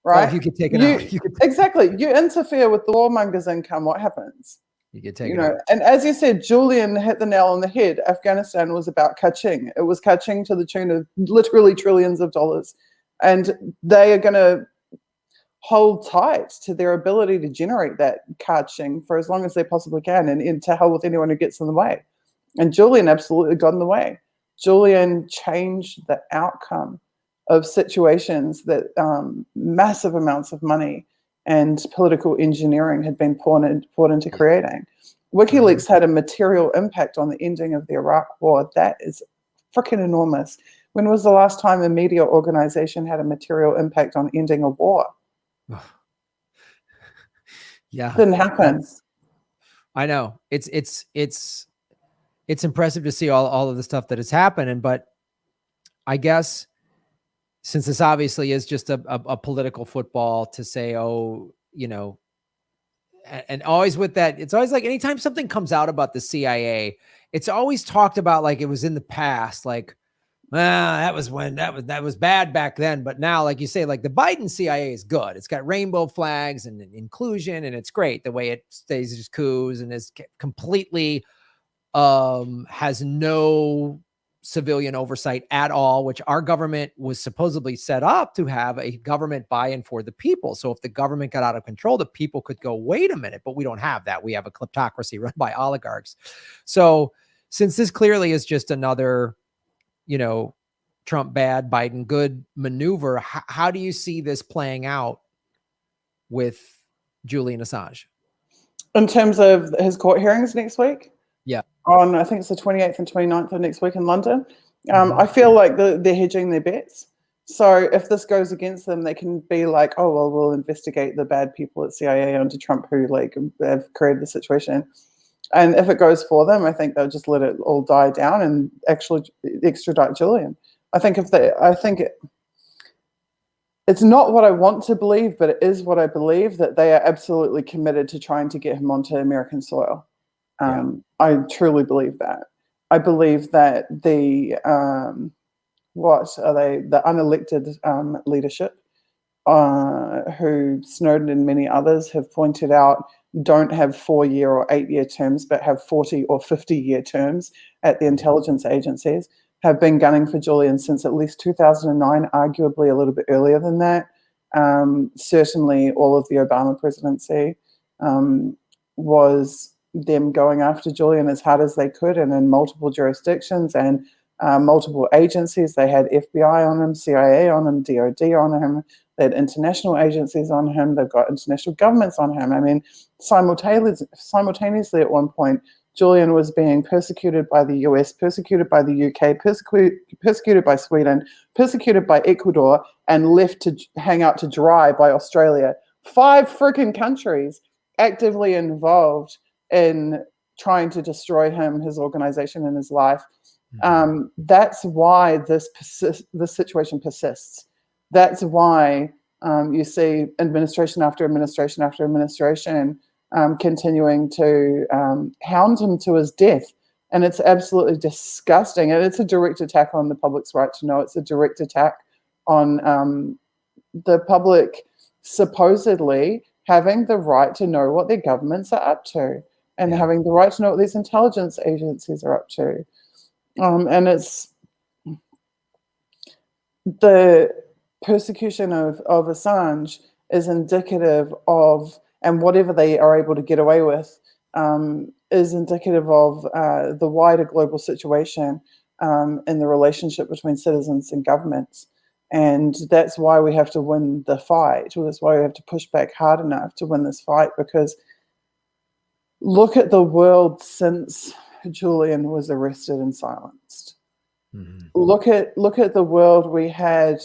oh, Right? you get taken out. You get, Exactly. You interfere with the warmonger's income. What happens? you get You taken know, out. and as you said, Julian hit the nail on the head. Afghanistan was about kaching. It was kaching to the tune of literally trillions of dollars. And they are going to hold tight to their ability to generate that kaching for as long as they possibly can, and to hell with anyone who gets in the way. And Julian absolutely got in the way. Julian changed the outcome of situations that massive amounts of money and political engineering had been poured into creating. WikiLeaks had a material impact on the ending of the Iraq War. That is freaking enormous. When was the last time a media organization had a material impact on ending a war? Yeah, Didn't happen. I know it's impressive to see all of the stuff that has happened. But I guess since this obviously is just a political football to say, oh, you know, and always with that, it's always like anytime something comes out about the CIA, it's always talked about like it was in the past, like, that was when that was bad back then. But now, like you say, like the Biden CIA is good. It's got rainbow flags and inclusion, and it's great the way it stages coups and is completely has no civilian oversight at all, which our government was supposedly set up to have a government buy-in for the people. So if the government got out of control, the people could go, wait a minute, but we don't have that. We have a kleptocracy run by oligarchs. So since this clearly is just another, you know, Trump bad, Biden good maneuver, how do you see this playing out with Julian Assange? In terms of his court hearings next week? Yeah. On, I think it's the 28th and 29th of next week in London. I feel like they're hedging their bets. So if this goes against them, they can be like, oh, well, we'll investigate the bad people at CIA under Trump who like have created the situation. And if it goes for them, I think they'll just let it all die down and actually extradite Julian. It's not what I want to believe, but it is what I believe, that they are absolutely committed to trying to get him onto American soil. I truly believe that. I believe that the unelected leadership, who Snowden and many others have pointed out don't have 4-year or 8-year terms, but have 40 or 50-year terms at the intelligence agencies, have been gunning for Julian since at least 2009, arguably a little bit earlier than that. Certainly all of the Obama presidency was them going after Julian as hard as they could, and in multiple jurisdictions and multiple agencies. They had FBI on him, CIA on him, DOD on him. They had international agencies on him. They've got international governments on him. I mean, simultaneously at one point, Julian was being persecuted by the US, persecuted by the UK, persecuted by Sweden, persecuted by Ecuador, and left to hang out to dry by Australia. 5 freaking countries actively involved in trying to destroy him, his organization, and his life. That's why this situation persists. That's why you see administration after administration after administration continuing to hound him to his death. And it's absolutely disgusting. And it's a direct attack on the public's right to know. It's a direct attack on the public supposedly having the right to know what their governments are up to, and having the right to know what these intelligence agencies are up to. And it's the persecution of Assange is indicative of, and whatever they are able to get away with is indicative of the wider global situation in the relationship between citizens and governments. And that's why we have to win the fight, or that's why we have to push back hard enough to win this fight, because look at the world since Julian was arrested and silenced. Mm-hmm. Look at the world we had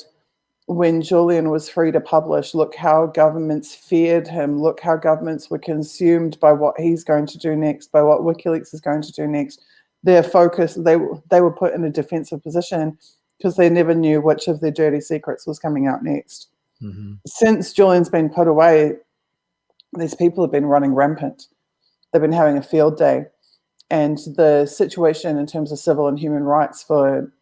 when Julian was free to publish. Look how governments feared him. Look how governments were consumed by what he's going to do next, by what WikiLeaks is going to do next. Their focus, they were put in a defensive position because they never knew which of their dirty secrets was coming out next. Mm-hmm. Since Julian's been put away, these people have been running rampant. They've been having a field day. And the situation in terms of civil and human rights for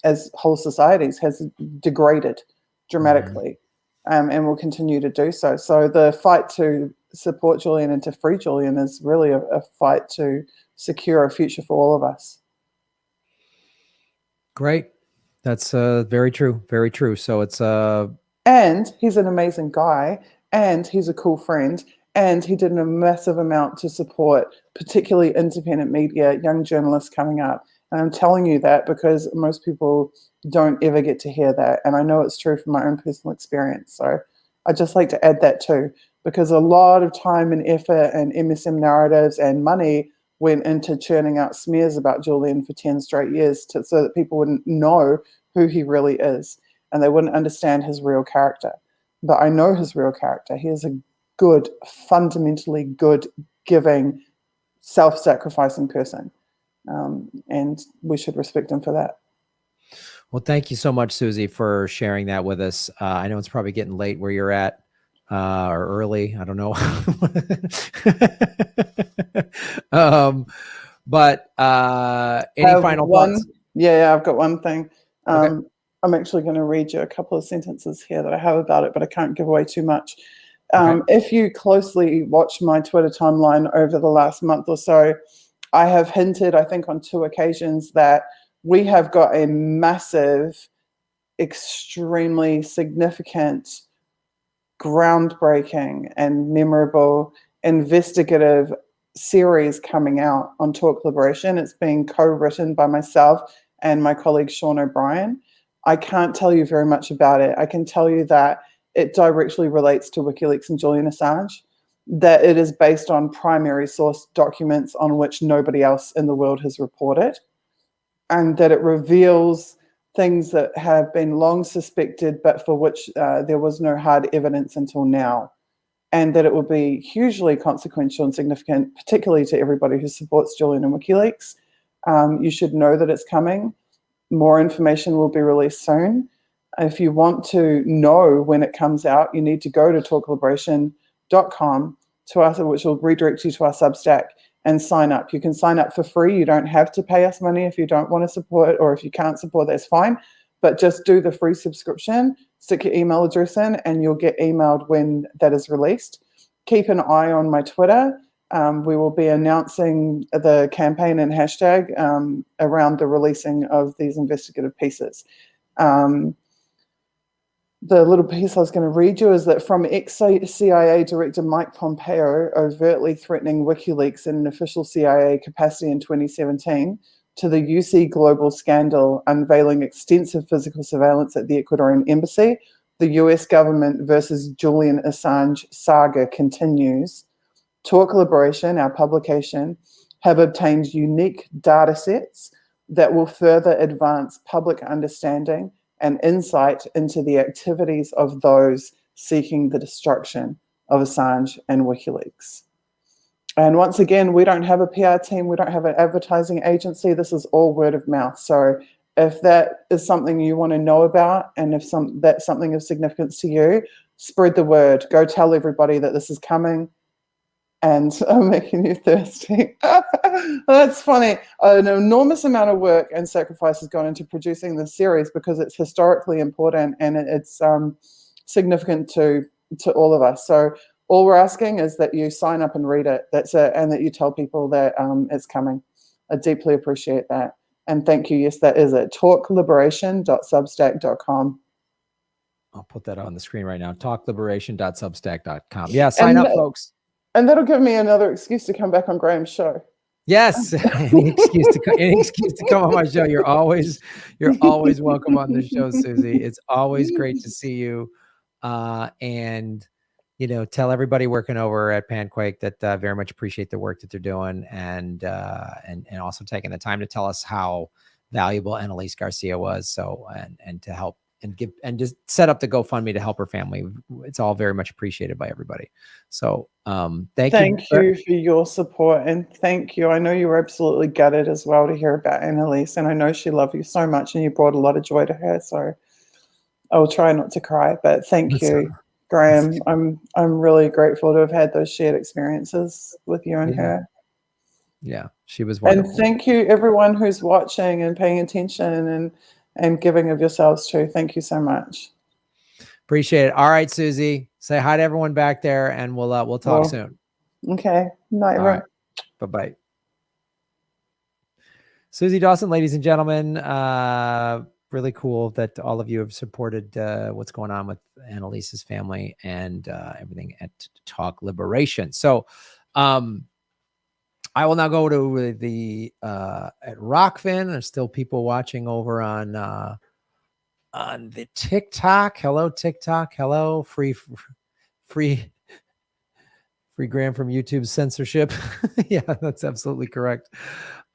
as whole societies has degraded dramatically, and will continue to do so. So the fight to support Julian and to free Julian is really a fight to secure a future for all of us. Great. That's very true. Very true. So it's and he's an amazing guy, and he's a cool friend, and he did a massive amount to support particularly independent media, young journalists coming up. And I'm telling you that because most people don't ever get to hear that. And I know it's true from my own personal experience. So I'd just like to add that too, because a lot of time and effort and MSM narratives and money went into churning out smears about Julian for 10 straight years so that people wouldn't know who he really is and they wouldn't understand his real character. But I know his real character. He is a good, fundamentally good, giving, self-sacrificing person. And we should respect him for that. Well, thank you so much, Suzie, for sharing that with us. I know it's probably getting late where you're at, or early. I don't know. But any final thoughts? Yeah, I've got one thing. Okay. I'm actually going to read you a couple of sentences here that I have about it, but I can't give away too much. Okay. If you closely watch my Twitter timeline over the last month or so, I have hinted, I think on 2 occasions, that we have got a massive, extremely significant, groundbreaking and memorable investigative series coming out on Talk Liberation. It's being co-written by myself and my colleague Sean O'Brien. I can't tell you very much about it. I can tell you that it directly relates to WikiLeaks and Julian Assange, that it is based on primary source documents on which nobody else in the world has reported, and that it reveals things that have been long suspected, but for which there was no hard evidence until now, and that it will be hugely consequential and significant, particularly to everybody who supports Julian and WikiLeaks. You should know that it's coming. More information will be released soon. If you want to know when it comes out, you need to go to talkliberation.com to us, which will redirect you to our Substack, and sign up. You can sign up for free. You don't have to pay us money if you don't want to support, or if you can't support, that's fine. But just do the free subscription, stick your email address in, and you'll get emailed when that is released. Keep an eye on my Twitter. We will be announcing the campaign and hashtag around the releasing of these investigative pieces. The little piece I was going to read you is that from ex-CIA Director Mike Pompeo overtly threatening WikiLeaks in an official CIA capacity in 2017 to the UC Global scandal unveiling extensive physical surveillance at the Ecuadorian embassy, the US government versus Julian Assange saga continues. Talk Liberation, our publication, have obtained unique data sets that will further advance public understanding and insight into the activities of those seeking the destruction of Assange and WikiLeaks. And once again, we don't have a PR team, we don't have an advertising agency. This is all word of mouth. So if that is something you want to know about, and if that's something of significance to you, spread the word. Go tell everybody that this is coming. And I'm making you thirsty. That's funny. An enormous amount of work and sacrifice has gone into producing this series because it's historically important and it's significant to all of us. So all we're asking is that you sign up and read it. That's it, and that you tell people that it's coming. I deeply appreciate that. And thank you. Yes, that is it. talkliberation.substack.com. I'll put that on the screen right now. talkliberation.substack.com. Yeah, sign up, folks. And that'll give me another excuse to come back on Graham's show. Yes, any excuse to come on my show. You're always welcome on the show, Suzie. It's always great to see you. And tell everybody working over at Panquake that very much appreciate the work that they're doing, and also taking the time to tell us how valuable Annalise Garcia was. So and to help and give and just set up the GoFundMe to help her family. It's all very much appreciated by everybody. So thank you for your support, and thank you. I know you were absolutely gutted as well to hear about Annalise, and I know she loved you so much, and you brought a lot of joy to her. So I will try not to cry, but thank you, Graham. I'm really grateful to have had those shared experiences with you and her. Yeah, she was wonderful. And thank you, everyone who's watching and paying attention and giving of yourselves too. Thank you so much. Appreciate it. All right, Suzie, say hi to everyone back there, and we'll talk soon. Okay. Night, everyone. Right. Bye-bye. Suzie Dawson, ladies and gentlemen, really cool that all of you have supported what's going on with Annalise's family and everything at Talk Liberation. So I will now go to the at Rockfin. There's still people watching over on the TikTok. Hello, TikTok. Hello, free Graham from YouTube censorship. Yeah, that's absolutely correct.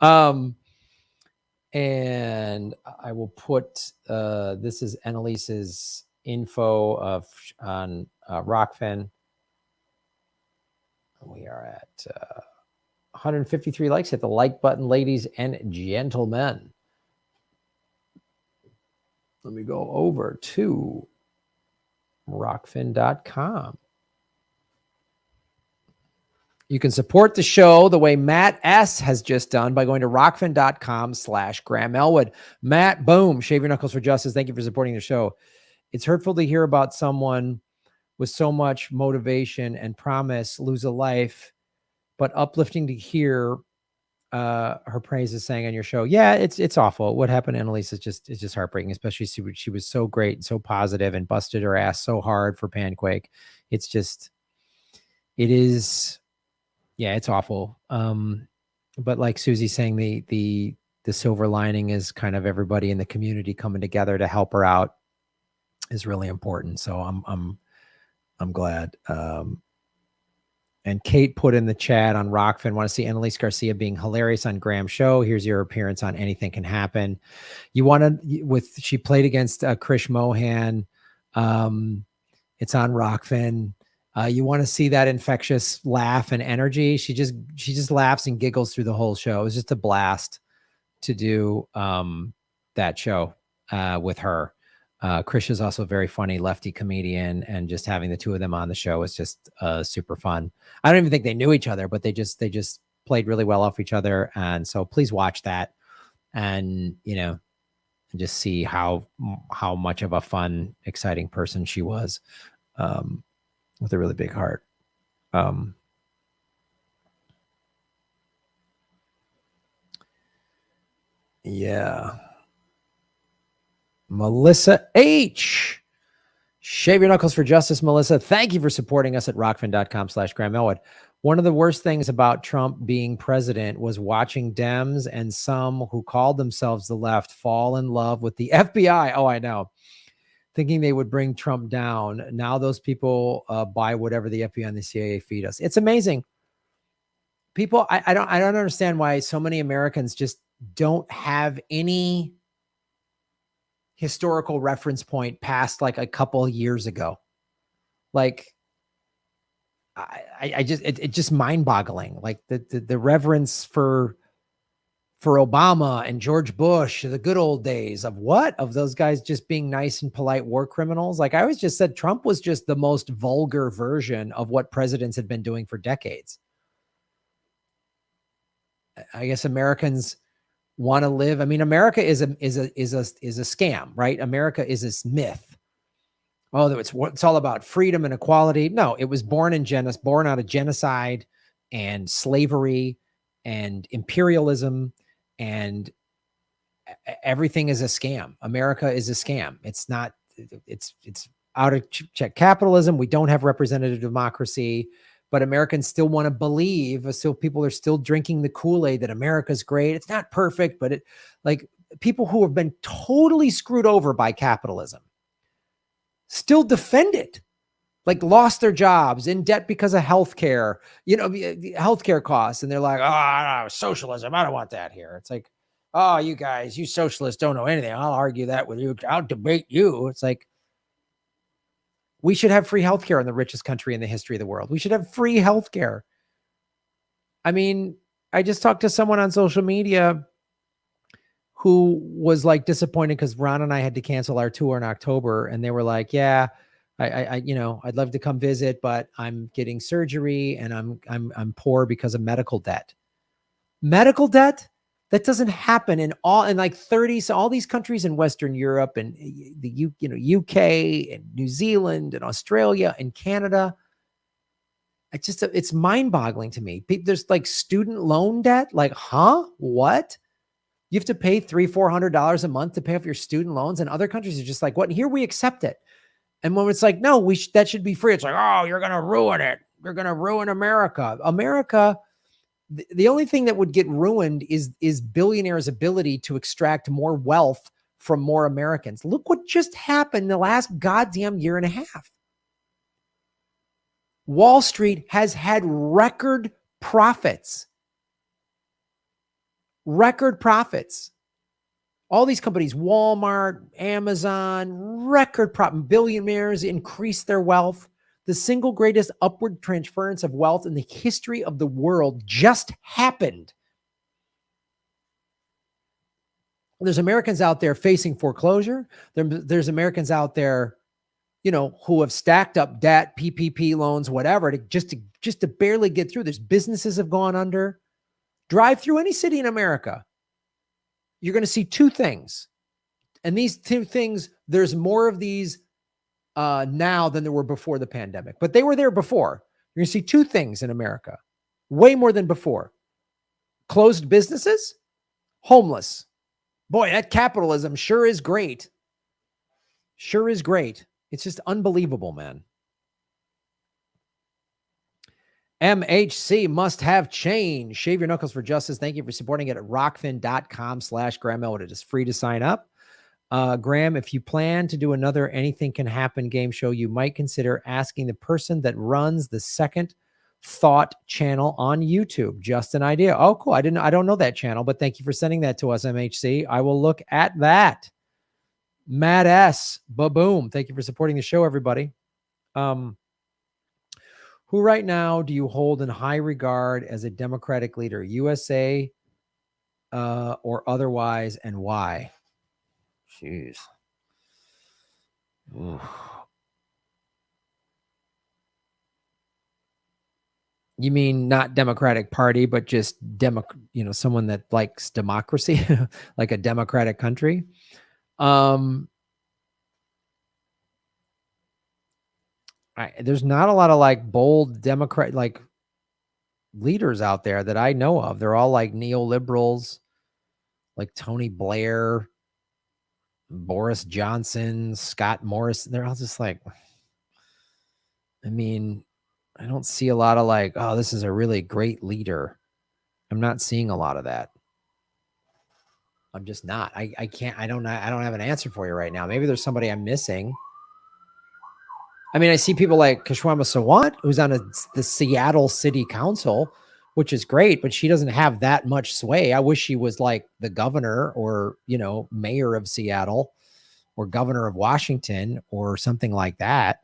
And I will put this is Annalise's info on Rockfin. We are at 153 likes. Hit the like button, ladies and gentlemen. Let me go over to rockfin.com. You can support the show the way Matt S. has just done by going to rockfin.com/Graham Elwood. Matt, boom, shave your knuckles for justice. Thank you for supporting the show. It's hurtful to hear about someone with so much motivation and promise lose a life, but uplifting to hear her praises sang on your show. Yeah, it's awful. What happened to Annalise is just heartbreaking, especially she was so great and so positive and busted her ass so hard for Panquake. It is. Yeah, it's awful. But like Suzie saying, the silver lining is kind of everybody in the community coming together to help her out is really important. So I'm glad. And Kate put in the chat on Rockfin, want to see Annalise Garcia being hilarious on Graham's show. Here's your appearance on Anything Can Happen. You want to she played against Krish Mohan. It's on Rockfin. You want to see that infectious laugh and energy. She just laughs and giggles through the whole show. It was just a blast to do that show with her. Krish is also a very funny lefty comedian, and just having the two of them on the show is just super fun. I don't even think they knew each other, but they just played really well off each other. And so please watch that, and just see how much of a fun, exciting person she was. With a really big heart. Yeah. Melissa H. Shave your knuckles for justice, Melissa. Thank you for supporting us at rockfin.com/Graham Elwood. One of the worst things about Trump being president was watching Dems and some who called themselves the left fall in love with the FBI. Oh, I know. Thinking they would bring Trump down. Now those people buy whatever the FBI and the CIA feed us. It's amazing. People, I don't understand why so many Americans just don't have any historical reference point past like a couple of years ago. Like, it's just mind-boggling. Like the reverence for Obama and George Bush, the good old days of those guys just being nice and polite war criminals. Like I always just said, Trump was just the most vulgar version of what presidents had been doing for decades. I guess Americans want to live. I mean, America is a scam, right? America is this myth. Oh, it's all about freedom and equality. No, it was born out of genocide and slavery and imperialism. And everything is a scam. America is a scam. It's not, it's out of check capitalism. We don't have representative democracy. but Americans still want to believe. So people are still drinking the Kool-Aid that America's great. It's not perfect, but like people who have been totally screwed over by capitalism still defend it. Like lost their jobs, in debt because of healthcare, healthcare costs. And they're like, oh, no, socialism. I don't want that here. It's like, oh, you guys, you socialists don't know anything. I'll argue that with you. I'll debate you. It's like, we should have free healthcare in the richest country in the history of the world. We should have free healthcare. I mean, I just talked to someone on social media who was like disappointed because Ron and I had to cancel our tour in October. And they were like, yeah, I'd love to come visit, but I'm getting surgery and I'm poor because of medical debt. Medical debt? That doesn't happen in like 30, so all these countries in Western Europe and the UK and New Zealand and Australia and Canada. It's mind-boggling to me. There's like student loan debt. Like, huh? What? You have to pay $300-400 a month to pay off your student loans, and other countries are just like, what? And here we accept it. And when it's like, no, that should be free. It's like, oh, you're going to ruin it. You're going to ruin America. America, the only thing that would get ruined is billionaires' ability to extract more wealth from more Americans. Look what just happened the last goddamn year and a half. Wall Street has had record profits. Record profits. All these companies, Walmart, Amazon, record profit. Billionaires increase their wealth. The single greatest upward transference of wealth in the history of the world just happened. There's Americans out there facing foreclosure. There's Americans out there, who have stacked up debt, PPP loans, whatever, just to barely get through. There's businesses have gone under. Drive through any city in America, you're going to see two things. And these two things, there's more of these now than there were before the pandemic, but they were there before. You're going to see two things in America, way more than before. Closed businesses, homeless. Boy, that capitalism sure is great. Sure is great. It's just unbelievable, man. MHC must have change. Shave your knuckles for justice. Thank you for supporting it at rockfin.com/Graham Elwood. It is free to sign up. Graham, if you plan to do another Anything Can Happen game show, you might consider asking the person that runs the Second Thought channel on YouTube. Just an idea. Oh, cool. I don't know that channel, but thank you for sending that to us, MHC. I will look at that. Matt S. Ba-boom. Thank you for supporting the show, everybody. Who right now do you hold in high regard as a Democratic leader, USA or otherwise, and why? Jeez. Oof. You mean not Democratic Party, but just someone that likes democracy, like a democratic country? There's not a lot of like bold Democrat like leaders out there that I know of. They're all like neoliberals, like Tony Blair, Boris Johnson, Scott Morrison. They're all just like, I mean, I don't see a lot of like, oh, this is a really great leader. I'm not seeing a lot of that. I'm just not. I can't. I don't have an answer for you right now. Maybe there's somebody I'm missing. I mean, I see people like Kashwama Sawant, who's on the Seattle City Council, which is great, but she doesn't have that much sway. I wish she was like the governor or, mayor of Seattle or governor of Washington or something like that.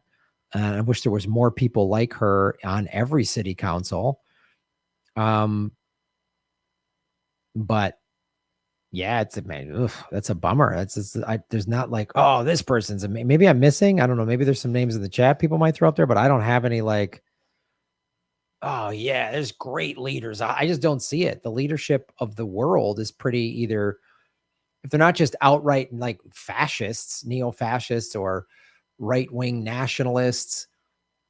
I wish there was more people like her on every city council. But yeah, that's a bummer. There's not like, oh, this person's maybe I'm missing. I don't know. Maybe there's some names in the chat people might throw up there, but I don't have any like, oh yeah, there's great leaders. I just don't see it. The leadership of the world is pretty either, if they're not just outright like fascists, neo-fascists or right-wing nationalists.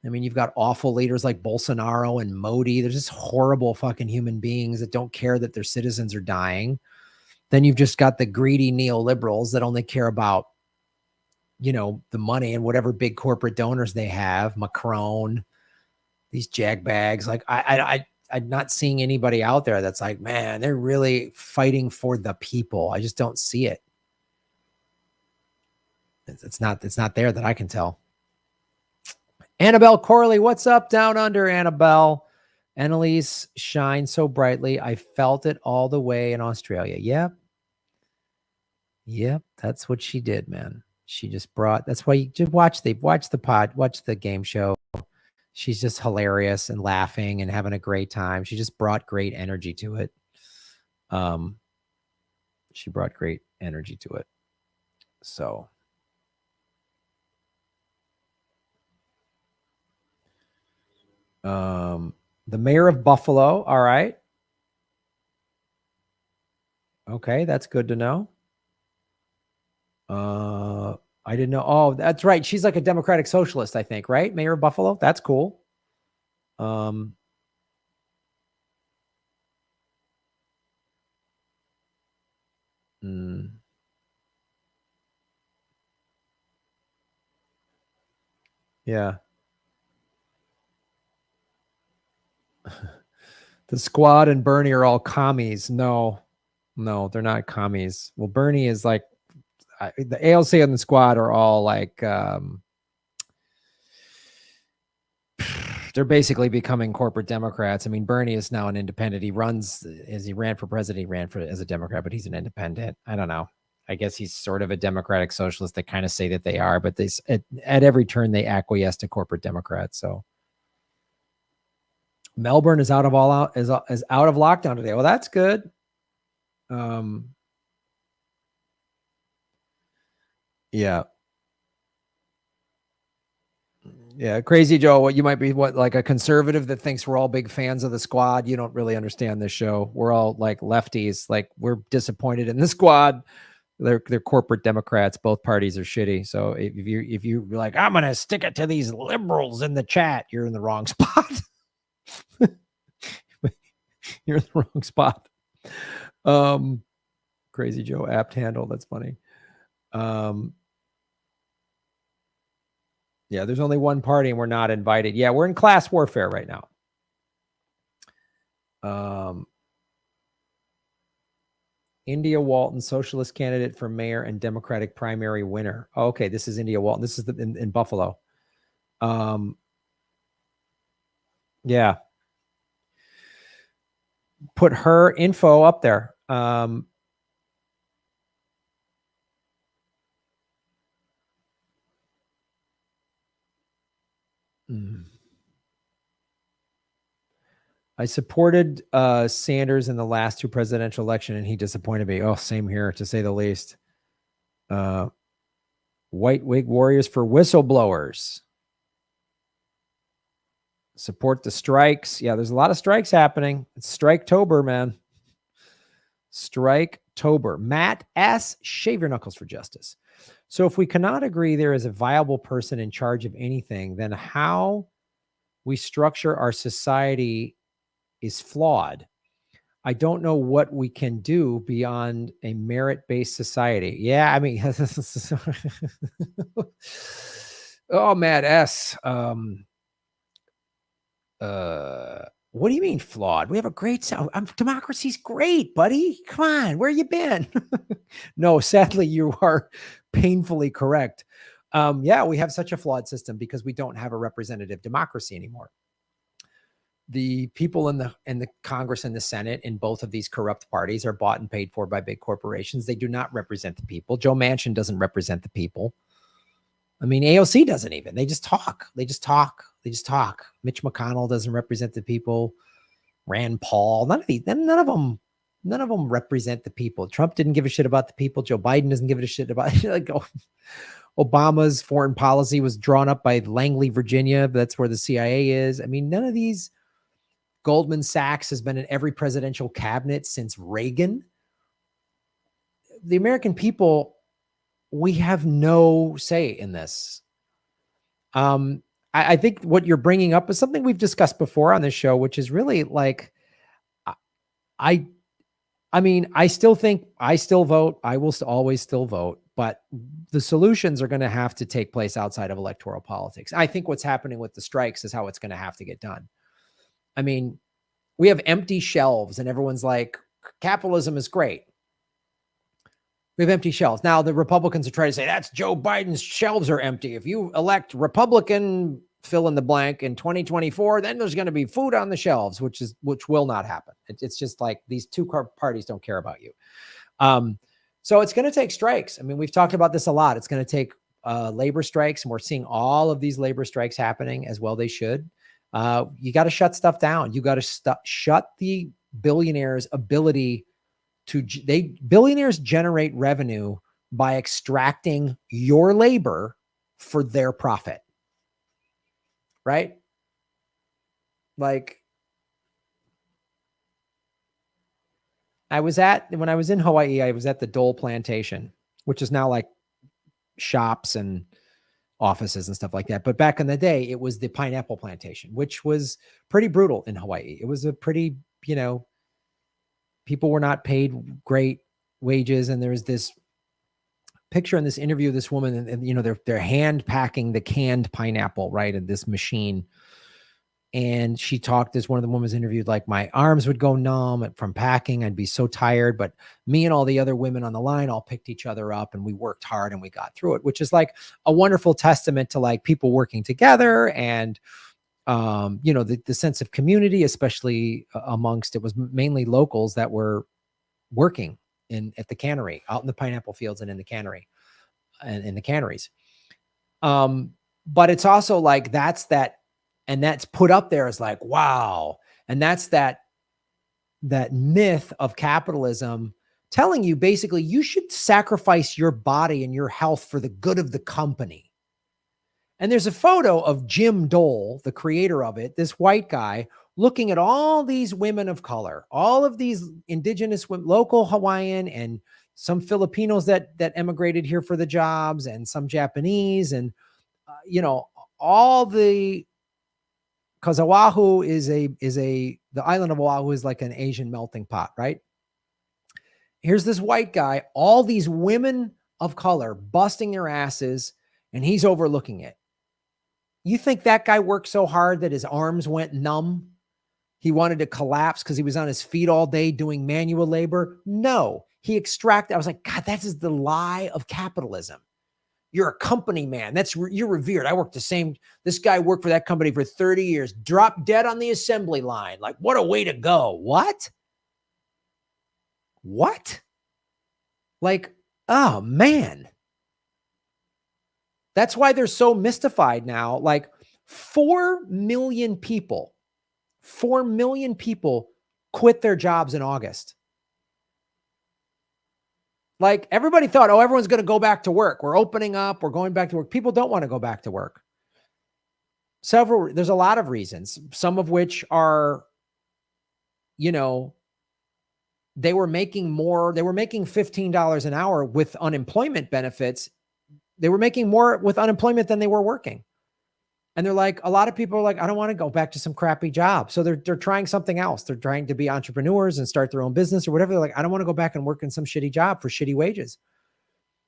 I mean, you've got awful leaders like Bolsonaro and Modi. They're just horrible fucking human beings that don't care that their citizens are dying. Then you've just got the greedy neoliberals that only care about, the money and whatever big corporate donors they have, Macron, these jagbags. Like I'm not seeing anybody out there that's like, man, they're really fighting for the people. I just don't see it. It's not there that I can tell. Annabelle Corley, what's up down under, Annabelle? Annalise shines so brightly. I felt it all the way in Australia. Yep. Yep. That's what she did, man. She just brought, that's why you just watch the game show. She's just hilarious and laughing and having a great time. She just brought great energy to it. She brought great energy to it. So. The mayor of Buffalo. All right. Okay. That's good to know. I didn't know. Oh, that's right. She's like a Democratic socialist, I think, right? Mayor of Buffalo. That's cool. Yeah. The Squad and Bernie are all commies. No, they're not commies. Well, Bernie is like, the ALC and the Squad are all like, they're basically becoming corporate Democrats. I mean, Bernie is now an independent. He runs, as he ran for president, he ran for as a Democrat, but he's an independent. I don't know. I guess he's sort of a Democratic socialist. They kind of say that they are, but they at every turn they acquiesce to corporate Democrats. So Melbourne is out of lockdown today. Well, that's good. Yeah. Yeah, Crazy Joe, what you might be like a conservative that thinks we're all big fans of the Squad. You don't really understand this show. We're all like lefties. Like, we're disappointed in the Squad. They're corporate Democrats. Both parties are shitty. So if you're like, I'm gonna stick it to these liberals in the chat, you're in the wrong spot. You're in the wrong spot. Crazy Joe, apt handle. That's funny. Yeah, there's only one party and we're not invited. Yeah, we're in class warfare right now. India Walton, socialist candidate for mayor and Democratic primary winner. Oh, okay, this is India Walton. This is in Buffalo. Yeah. Put her info up there. I supported Sanders in the last two presidential election, and he disappointed me. Oh, same here, to say the least. White wig warriors for whistleblowers. Support the strikes. Yeah, there's a lot of strikes happening. It's Striketober, man. Striketober. Matt S., shave your knuckles for justice. So if we cannot agree there is a viable person in charge of anything, then how we structure our society is flawed. I don't know what we can do beyond a merit-based society. Yeah, I mean, oh, Matt S. What do you mean flawed? We have a great democracy's great, buddy. Come on, where you been? No, sadly, you are painfully correct. Yeah, we have such a flawed system because we don't have a representative democracy anymore. The people in the Congress and the Senate in both of these corrupt parties are bought and paid for by big corporations. They do not represent the people. Joe Manchin doesn't represent the people. I mean, AOC doesn't even. They just talk. Mitch McConnell doesn't represent the people. Rand Paul, none of them represent the people. Trump didn't give a shit about the people. Joe Biden doesn't give a shit about like Obama's foreign policy was drawn up by Langley, Virginia. That's where the CIA is. I mean, none of these. Goldman Sachs has been in every presidential cabinet since Reagan. The American people, we have no say in this. I think what you're bringing up is something we've discussed before on this show, which is really like, I mean, I still think I still vote. I will always still vote, But the solutions are going to have to take place outside of electoral politics. I think what's happening with the strikes is how it's going to have to get done. I mean, we have empty shelves and everyone's like, capitalism is great. We have empty shelves. Now the Republicans are trying to say that's Joe Biden's shelves are empty. If you elect Republican fill in the blank in 2024, then there's going to be food on the shelves, which will not happen. It's just like these two parties don't care about you. So it's going to take strikes. I mean, we've talked about this a lot. It's going to take labor strikes, and we're seeing all of these labor strikes happening as well. They should. You got to shut stuff down. You got to shut the billionaires' ability to. Billionaires generate revenue by extracting your labor for their profit. Right? Like, when I was in Hawaii, I was at the Dole Plantation, which is now like shops and offices and stuff like that. But back in the day, it was the pineapple plantation, which was pretty brutal in Hawaii. It was a pretty, people were not paid great wages. And there was this picture in this interview of this woman, and they're hand packing the canned pineapple, right, in this machine. And she talked, as one of the women was interviewed, like, my arms would go numb from packing. I'd be so tired, but me and all the other women on the line all picked each other up and we worked hard and we got through it, which is like a wonderful testament to like people working together and, the sense of community, especially amongst, it was mainly locals that were working at the cannery, out in the pineapple fields and in the cannery and in the canneries. But it's also like, and that's put up there as like, wow. And that's that myth of capitalism telling you basically you should sacrifice your body and your health for the good of the company. And there's a photo of Jim Dole, the creator of it, this white guy, looking at all these women of color, all of these indigenous women, local Hawaiian and some Filipinos that emigrated here for the jobs, and some Japanese, and, all the, because Oahu the island of Oahu is like an Asian melting pot, right? Here's this white guy, all these women of color busting their asses, and he's overlooking it. You think that guy worked so hard that his arms went numb? He wanted to collapse because he was on his feet all day doing manual labor? No, he extracted. I was like, God, that is the lie of capitalism. You're a company man. You're revered. This guy worked for that company for 30 years, dropped dead on the assembly line. Like, what a way to go. What? Like, oh man. That's why they're so mystified now. Like 4 million people quit their jobs in August. Like, everybody thought, oh, everyone's going to go back to work. We're opening up. We're going back to work. People don't want to go back to work. There's a lot of reasons, some of which are, they were making $15 an hour with unemployment benefits. They were making more with unemployment than they were working. And they're like, a lot of people are like, I don't want to go back to some crappy job. So they're trying something else. They're trying to be entrepreneurs and start their own business or whatever. They're like, I don't want to go back and work in some shitty job for shitty wages.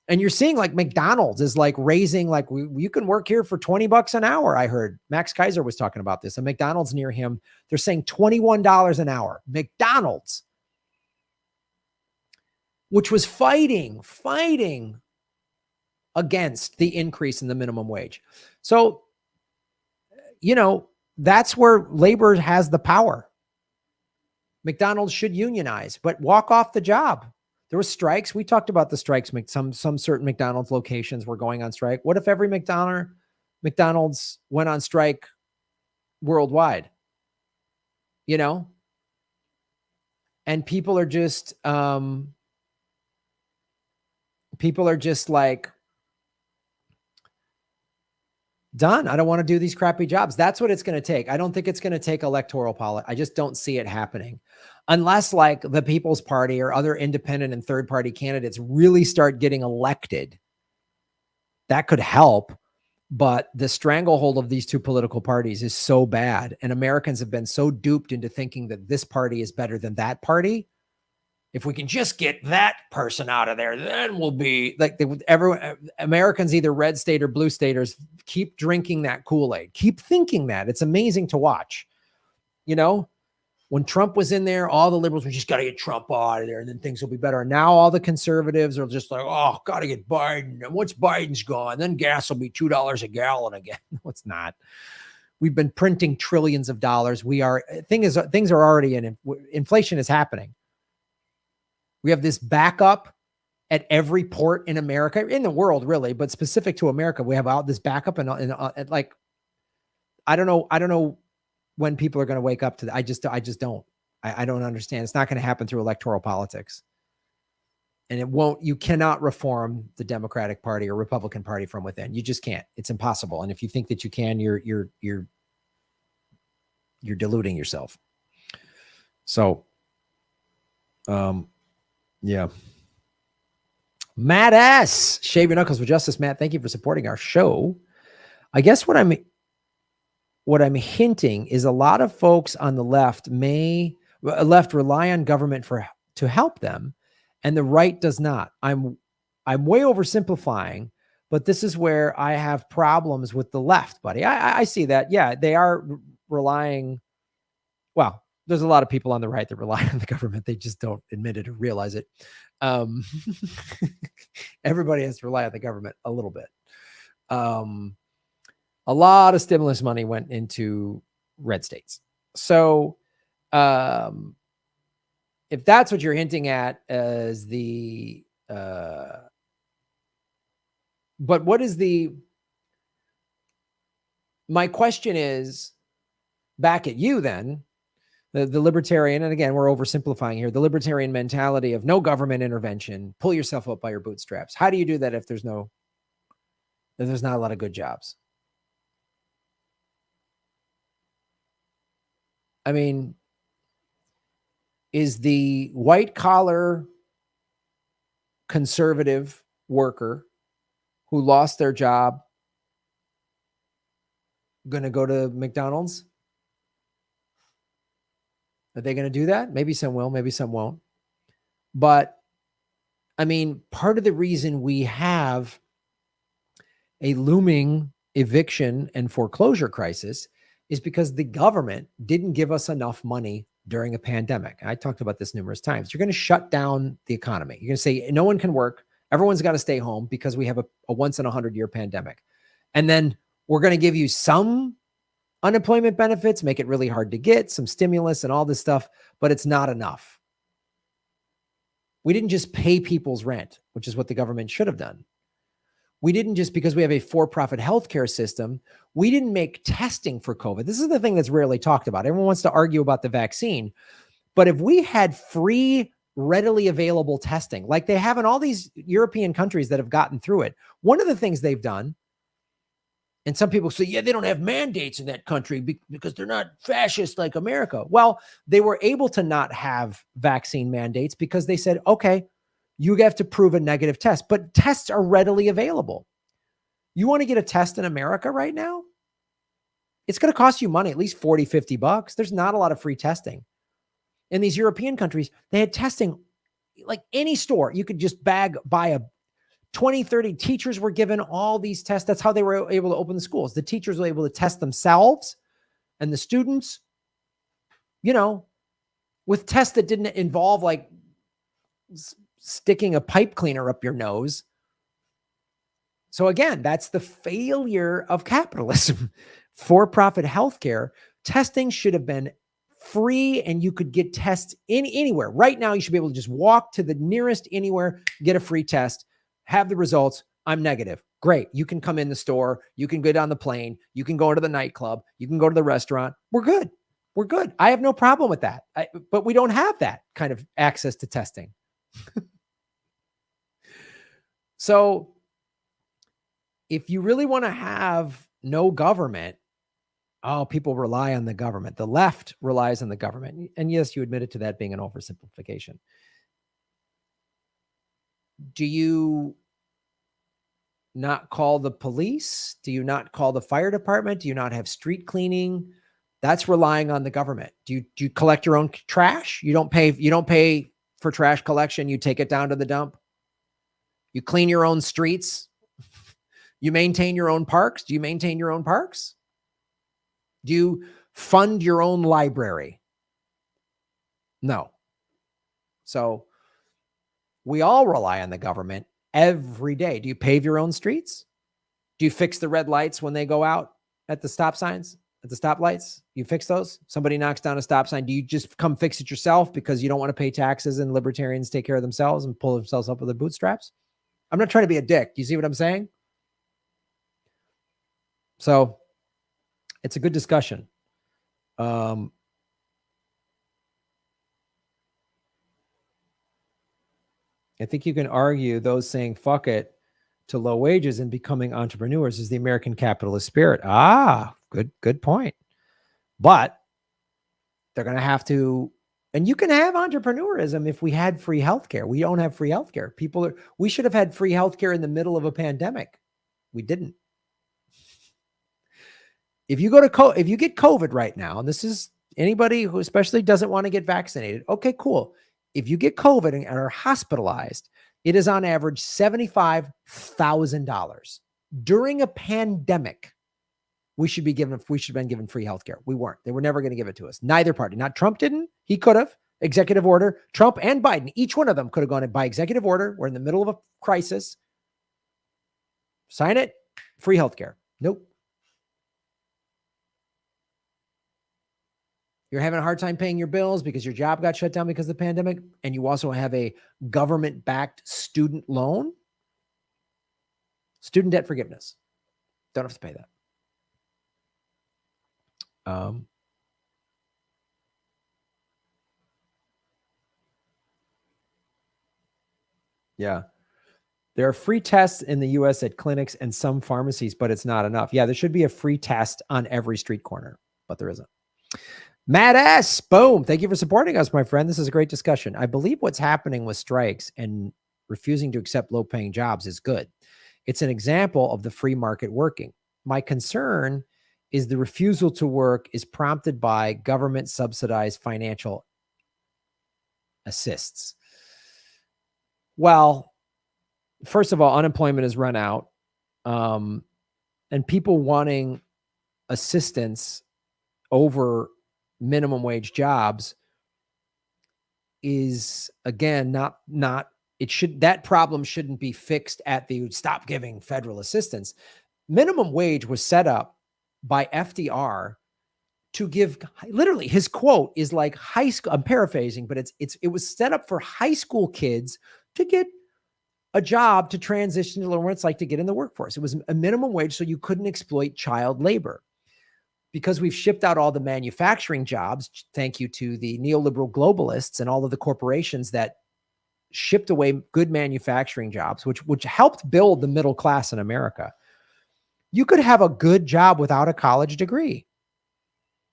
And you're seeing like McDonald's is like raising, like, you can work here for $20 an hour. I heard Max Kaiser was talking about this. A McDonald's near him, they're saying $21 an hour. McDonald's, which was fighting against the increase in the minimum wage. So, that's where labor has the power. McDonald's should unionize, but walk off the job. There were strikes. We talked about the strikes. Some certain McDonald's locations were going on strike. What if every McDonald's went on strike worldwide? And people are just like, done. I don't want to do these crappy jobs. That's what it's going to take. I don't think it's going to take electoral politics. I just don't see it happening unless like the People's Party or other independent and third party candidates really start getting elected. That could help. But the stranglehold of these two political parties is so bad. And Americans have been so duped into thinking that this party is better than that party. If we can just get that person out of there, then we'll be like Americans, either red state or blue staters, keep drinking that Kool-Aid, keep thinking that. It's amazing to watch. You know, when Trump was in there, all the liberals were just got to get Trump out of there and then things will be better. And now all the conservatives are just like, oh, got to get Biden. And once Biden's gone, then gas will be $2 a gallon again. No, it's not. We've been printing trillions of dollars. Things are already in, inflation is happening. We have this backup at every port in America, in the world, really, but specific to America. We have out this backup and like, I don't know when people are going to wake up to that. I just don't. I don't understand. It's not going to happen through electoral politics, and it won't. You cannot reform the Democratic Party or Republican Party from within. You just can't. It's impossible. And if you think that you can, you're deluding yourself. So, yeah. Matt S. Shave your knuckles with justice, Matt. Thank you for supporting our show. I guess what I'm hinting is a lot of folks on the left rely on government to help them, and the right does not. I'm way oversimplifying, but this is where I have problems with the left, buddy. I see that. Yeah, they are relying. Well, there's a lot of people on the right that rely on the government. They just don't admit it or realize it. Everybody has to rely on the government a little bit. A lot of stimulus money went into red states. So if that's what you're hinting at as the, but what is my question is back at you then, the libertarian, and again, we're oversimplifying here, the libertarian mentality of no government intervention, pull yourself up by your bootstraps. How do you do that if there's not a lot of good jobs? I mean, is the white collar conservative worker who lost their job going to go to McDonald's? Are they going to do that? Maybe some will, maybe some won't. But I mean, part of the reason we have a looming eviction and foreclosure crisis is because the government didn't give us enough money during a pandemic. I talked about this numerous times. You're going to shut down the economy. You're going to say no one can work. Everyone's got to stay home because we have a once in 100-year pandemic. And then we're going to give you some unemployment benefits, make it really hard to get, some stimulus and all this stuff, but it's not enough. We didn't just pay people's rent, which is what the government should have done. We didn't just, because we have a for-profit healthcare system, we didn't make testing for COVID. This is the thing that's rarely talked about. Everyone wants to argue about the vaccine, but if we had free, readily available testing, like they have in all these European countries that have gotten through it, one of the things they've done, and some people say, yeah, they don't have mandates in that country because they're not fascist like America. Well, they were able to not have vaccine mandates because they said, okay, you have to prove a negative test, but tests are readily available. You want to get a test in America right now? It's going to cost you money, at least $40, $50. There's not a lot of free testing. In these European countries, they had testing like any store. You could just buy a 20, 30 teachers were given all these tests. That's how they were able to open the schools. The teachers were able to test themselves and the students, with tests that didn't involve like sticking a pipe cleaner up your nose. So again, that's the failure of capitalism. For-profit healthcare, testing should have been free and you could get tests anywhere. Right now, you should be able to just walk to the nearest anywhere, get a free test, have the results. I'm negative. Great. You can come in the store. You can get on the plane. You can go into the nightclub. You can go to the restaurant. We're good. We're good. I have no problem with that. But we don't have that kind of access to testing. So if you really want to have no government, people rely on the government. The left relies on the government. And yes, you admitted to that being an oversimplification. Do you not call the police? Do you not call the fire department? Do you not have street cleaning? That's relying on the government. Do you collect your own trash? You don't pay for trash collection. You take it down to the dump. You clean your own streets. You maintain your own parks. Do you maintain your own parks? Do you fund your own library? No. So we all rely on the government every day. Do you pave your own streets? Do you fix the red lights when they go out at the stop signs, at the stoplights? You fix those? Somebody knocks down a stop sign. Do you just come fix it yourself because you don't want to pay taxes and libertarians take care of themselves and pull themselves up with their bootstraps? I'm not trying to be a dick. You see what I'm saying? So it's a good discussion. I think you can argue those saying fuck it to low wages and becoming entrepreneurs is the American capitalist spirit. Good point. But they're going to have to, and you can have entrepreneurism if we had free healthcare. We don't have free healthcare. We should have had free healthcare in the middle of a pandemic. We didn't. If you get COVID right now, and this is anybody who especially doesn't want to get vaccinated. Okay, cool. If you get COVID and are hospitalized, it is on average $75,000 during a pandemic. We should have been given free healthcare. We weren't. They were never going to give it to us. Neither party. Not Trump didn't. He could have. Executive order. Trump and Biden, each one of them could have gone by executive order. We're in the middle of a crisis. Sign it. Free healthcare. Nope. You're having a hard time paying your bills because your job got shut down because of the pandemic, and you also have a government-backed student loan. Student debt forgiveness. Don't have to pay that. Yeah. There are free tests in the US at clinics and some pharmacies, but it's not enough. Yeah, there should be a free test on every street corner, but there isn't. Matt S. Boom. Thank you for supporting us, my friend. This is a great discussion. I believe what's happening with strikes and refusing to accept low-paying jobs is good. It's an example of the free market working. My concern is the refusal to work is prompted by government-subsidized financial assists. Well, first of all, unemployment has run out, and people wanting assistance over minimum wage jobs is, again, that problem shouldn't be fixed at the stop giving federal assistance. Minimum wage was set up by FDR to give, literally his quote is like high school. I'm paraphrasing, but it was set up for high school kids to get a job to transition to learn what it's like to get in the workforce. It was a minimum wage so you couldn't exploit child labor. Because we've shipped out all the manufacturing jobs, thank you to the neoliberal globalists and all of the corporations that shipped away good manufacturing jobs, which helped build the middle class in America. You could have a good job without a college degree.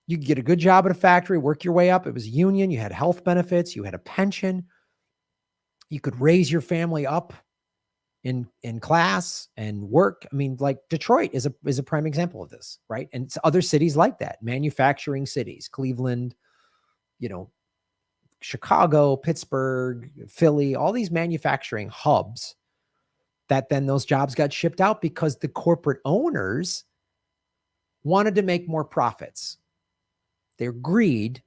You could get a good job at a factory, work your way up. It was union. You had health benefits. You had a pension. You could raise your family up in class and work. I mean, like Detroit is a prime example of this, right? And it's other cities like that, manufacturing cities, Cleveland, Chicago, Pittsburgh, Philly, all these manufacturing hubs that then those jobs got shipped out because the corporate owners wanted to make more profits. Their greed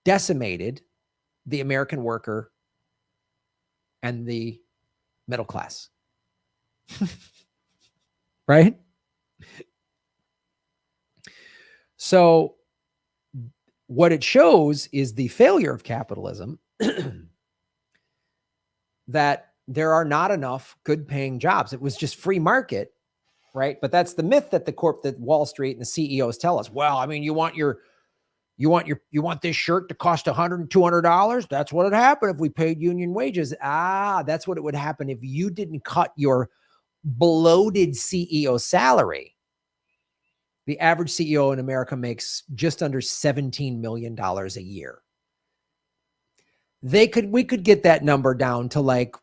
decimated the American worker and the middle class. Right? So what it shows is the failure of capitalism, that there are not enough good paying jobs. It was just free market, right? But that's the myth that that Wall Street and the CEOs tell us. Well, I mean, you want this shirt to cost $100, $200. That's what would happen if we paid union wages. That's what it would happen if you didn't cut your bloated CEO salary. The average CEO in America makes just under $17 million a year. We could get that number down to like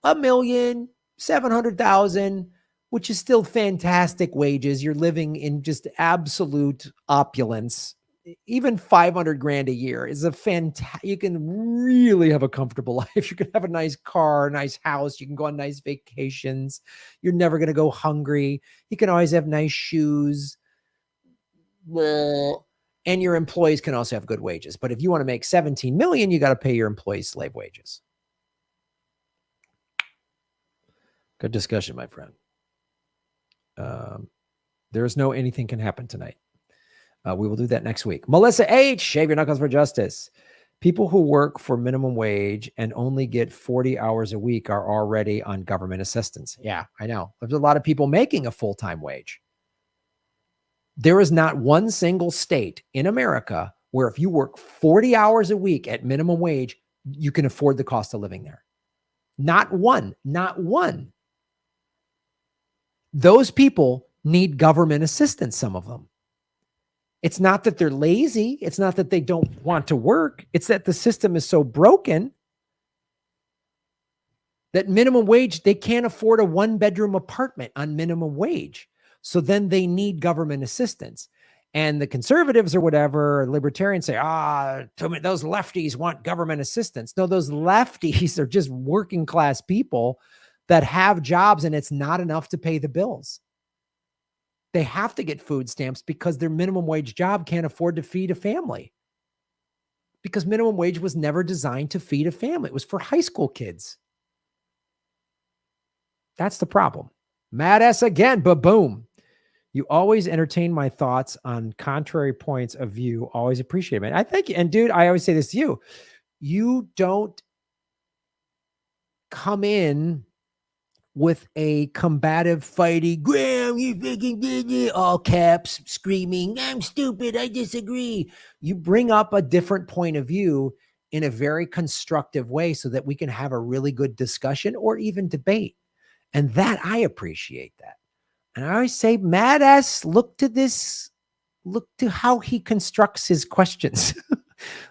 $1,700,000, which is still fantastic wages. You're living in just absolute opulence even 500 grand a year is a fantastic, you can really have a comfortable life. You can have a nice car, nice house. You can go on nice vacations. You're never going to go hungry. You can always have nice shoes. Well, and your employees can also have good wages. But if you want to make 17 million, you got to pay your employees slave wages. Good discussion, my friend. There is no anything can happen tonight. We will do that next week. Melissa H., shave your knuckles for justice. People who work for minimum wage and only get 40 hours a week are already on government assistance. Yeah, I know. There's a lot of people making a full-time wage. There is not one single state in America where if you work 40 hours a week at minimum wage, you can afford the cost of living there. Not one, not one. Those people need government assistance, some of them. It's not that they're lazy. It's not that they don't want to work. It's that the system is so broken that minimum wage, they can't afford a one-bedroom apartment on minimum wage. So then they need government assistance. And the conservatives or whatever, libertarians say, those lefties want government assistance. No, those lefties are just working class people that have jobs and it's not enough to pay the bills. They have to get food stamps because their minimum wage job can't afford to feed a family. Because minimum wage was never designed to feed a family. It was for high school kids. That's the problem. Mad ass again, ba-boom. You always entertain my thoughts on contrary points of view. Always appreciate it. I thank you. And dude, I always say this to you. You don't come in with a combative, fighty, Graham, you freaking all caps, screaming, I'm stupid, I disagree. You bring up a different point of view in a very constructive way so that we can have a really good discussion or even debate. And that, I appreciate that. And I always say, mad ass, look to how he constructs his questions.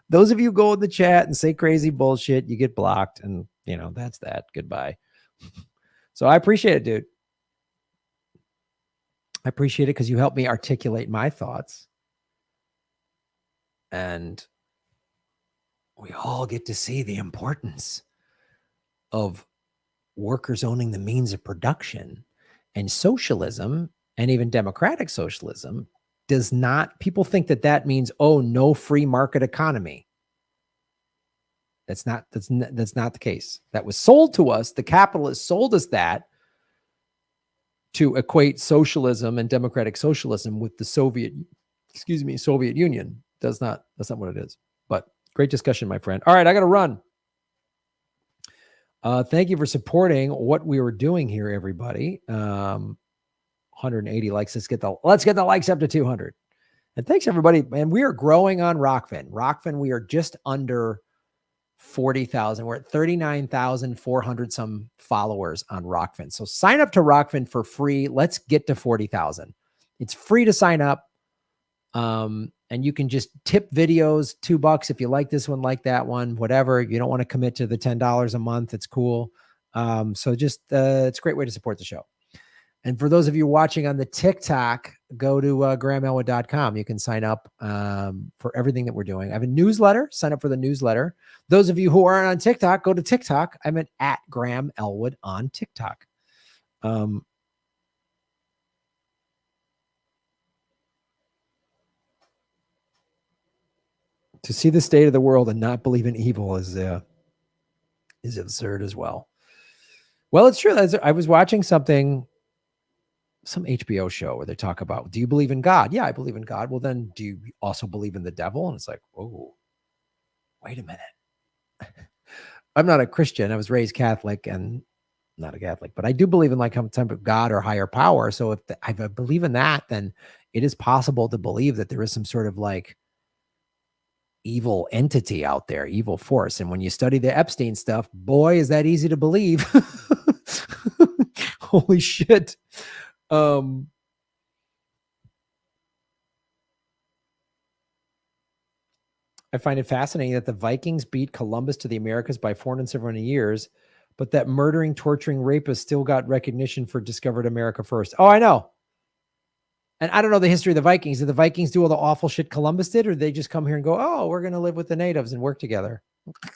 Those of you go in the chat and say crazy bullshit, you get blocked. And, that's that. Goodbye. So I appreciate it, dude. I appreciate it because you helped me articulate my thoughts. And we all get to see the importance of workers owning the means of production. And socialism, and even democratic socialism, does not, people think that means, no free market economy. That's not the case. That was sold to us. The capitalists sold us that to equate socialism and democratic socialism with the Soviet Union. That's not what it is. But great discussion, my friend. All right, I got to run. Thank you for supporting what we were doing here, everybody. 180 likes. Let's get the likes up to 200. And thanks, everybody. And we are growing on Rockfin. Rockfin, we are just under 40,000. We're at 39,400 some followers on Rockfin. So sign up to Rockfin for free. Let's get to 40,000. It's free to sign up. And you can just tip videos $2 if you like this one, like that one, whatever. You don't want to commit to the $10 a month. It's cool. So just, it's a great way to support the show. And for those of you watching on the TikTok, go to GrahamElwood.com. You can sign up for everything that we're doing. I have a newsletter. Sign up for the newsletter. Those of you who aren't on TikTok, go to TikTok. I'm at Graham Elwood on TikTok. To see the state of the world and not believe in evil is absurd as well. Well, it's true. I was watching some HBO show where they talk about, do you believe in God? Yeah, I believe in God. Well, then do you also believe in the devil? And it's like, oh, wait a minute. I'm not a Christian. I was raised Catholic and not a Catholic, but I do believe in like some type of God or higher power. So if I believe in that, then it is possible to believe that there is some sort of like evil entity out there, evil force. And when you study the Epstein stuff, boy, is that easy to believe. Holy shit. I find it fascinating that the Vikings beat Columbus to the Americas by 470 years, but that murdering, torturing rapists still got recognition for discovered America first. Oh, I know. And I don't know the history of the Vikings. Did the Vikings do all the awful shit Columbus did, or did they just come here and go, oh, we're going to live with the natives and work together?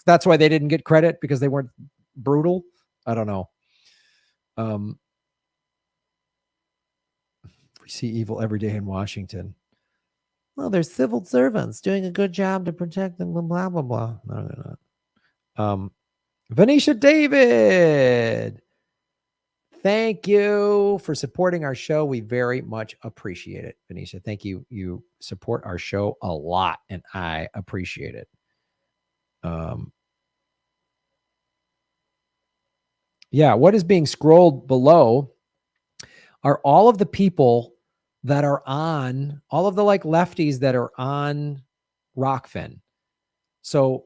That's why they didn't get credit, because they weren't brutal. I don't know. We see evil every day in Washington. Well, they're civil servants doing a good job to protect them, blah, blah, blah. No, they're not. Venetia David, thank you for supporting our show. We very much appreciate it. Venetia, thank you. You support our show a lot, and I appreciate it. Yeah, what is being scrolled below are all of the people that are on, all of the like lefties that are on Rockfin. So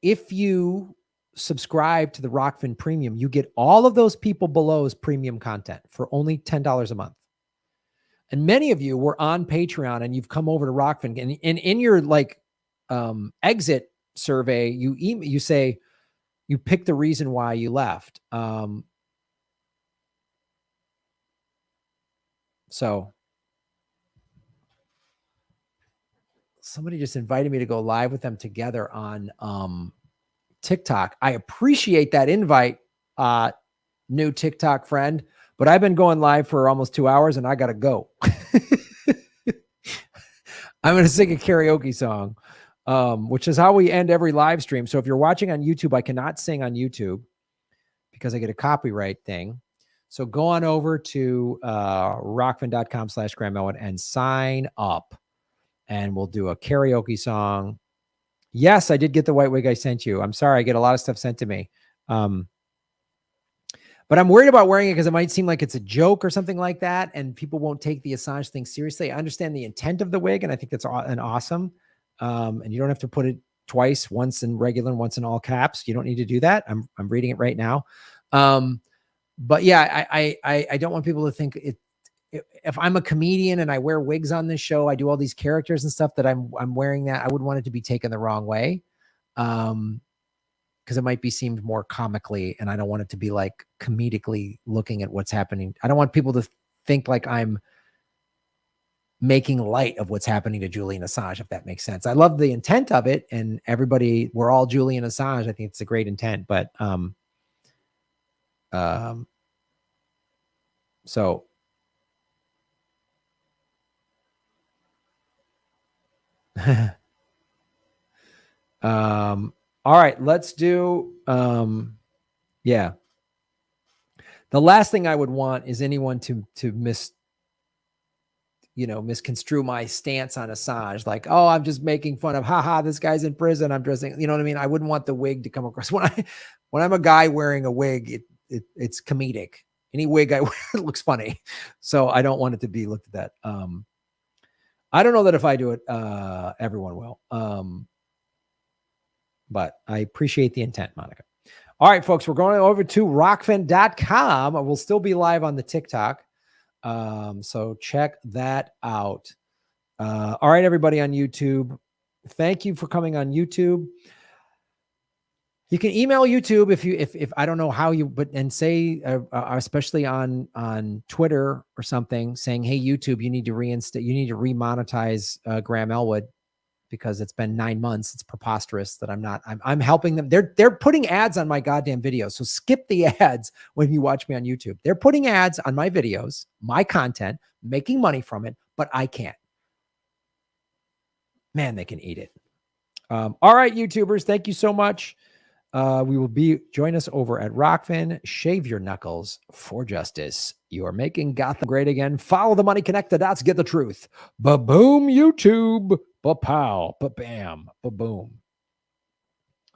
if you subscribe to the Rockfin Premium, you get all of those people below's premium content for only $10 a month. And many of you were on Patreon and you've come over to Rockfin, and in your like exit survey, you say you pick the reason why you left. So somebody just invited me to go live with them together on TikTok. I appreciate that invite, new TikTok friend, but I've been going live for almost 2 hours and I got to go. I'm going to sing a karaoke song, which is how we end every live stream. So if you're watching on YouTube, I cannot sing on YouTube because I get a copyright thing. So go on over to rockfin.com/Graham Elwood and sign up, and we'll do a karaoke song. Yes, I did get the white wig I sent you. I'm sorry. I get a lot of stuff sent to me. But I'm worried about wearing it because it might seem like it's a joke or something like that, and people won't take the Assange thing seriously. I understand the intent of the wig, and I think that's an awesome. And you don't have to put it twice, once in regular and once in all caps. You don't need to do that. I'm reading it right now. But yeah, I don't want people to think if I'm a comedian and I wear wigs on this show, I do all these characters and stuff that I'm wearing that. I wouldn't want it to be taken the wrong way. Because it might be seemed more comically, and I don't want it to be like comedically looking at what's happening. I don't want people to think like I'm making light of what's happening to Julian Assange, if that makes sense. I love the intent of it, and everybody, we're all Julian Assange. I think it's a great intent, but so all right, let's do yeah. The last thing I would want is anyone to misconstrue my stance on Assange, like, oh, I'm just making fun of, haha, this guy's in prison, I'm dressing, you know what I mean? I wouldn't want the wig to come across when I'm a guy wearing a wig, it's comedic. Any wig I wear looks funny. So I don't want it to be looked at that. I don't know that if I do it, everyone will. But I appreciate the intent, Monica. All right, folks, we're going over to rockfin.com. We'll still be live on the TikTok. So check that out. All right, everybody on YouTube, thank you for coming on YouTube. You can email YouTube if I don't know how you, and say, especially on Twitter or something, saying, hey, YouTube, you need to remonetize Graham Elwood, because it's been 9 months. It's preposterous that I'm helping them. They're putting ads on my goddamn videos. So skip the ads when you watch me on YouTube. They're putting ads on my videos, my content, making money from it, but I can't. Man, they can eat it. All right, YouTubers, thank you so much. We will join us over at Rockfin. Shave your knuckles for justice. You are making Gotham great again. Follow the money, connect the dots, get the truth. Ba-boom, YouTube. Ba-pow, ba-bam, ba-boom.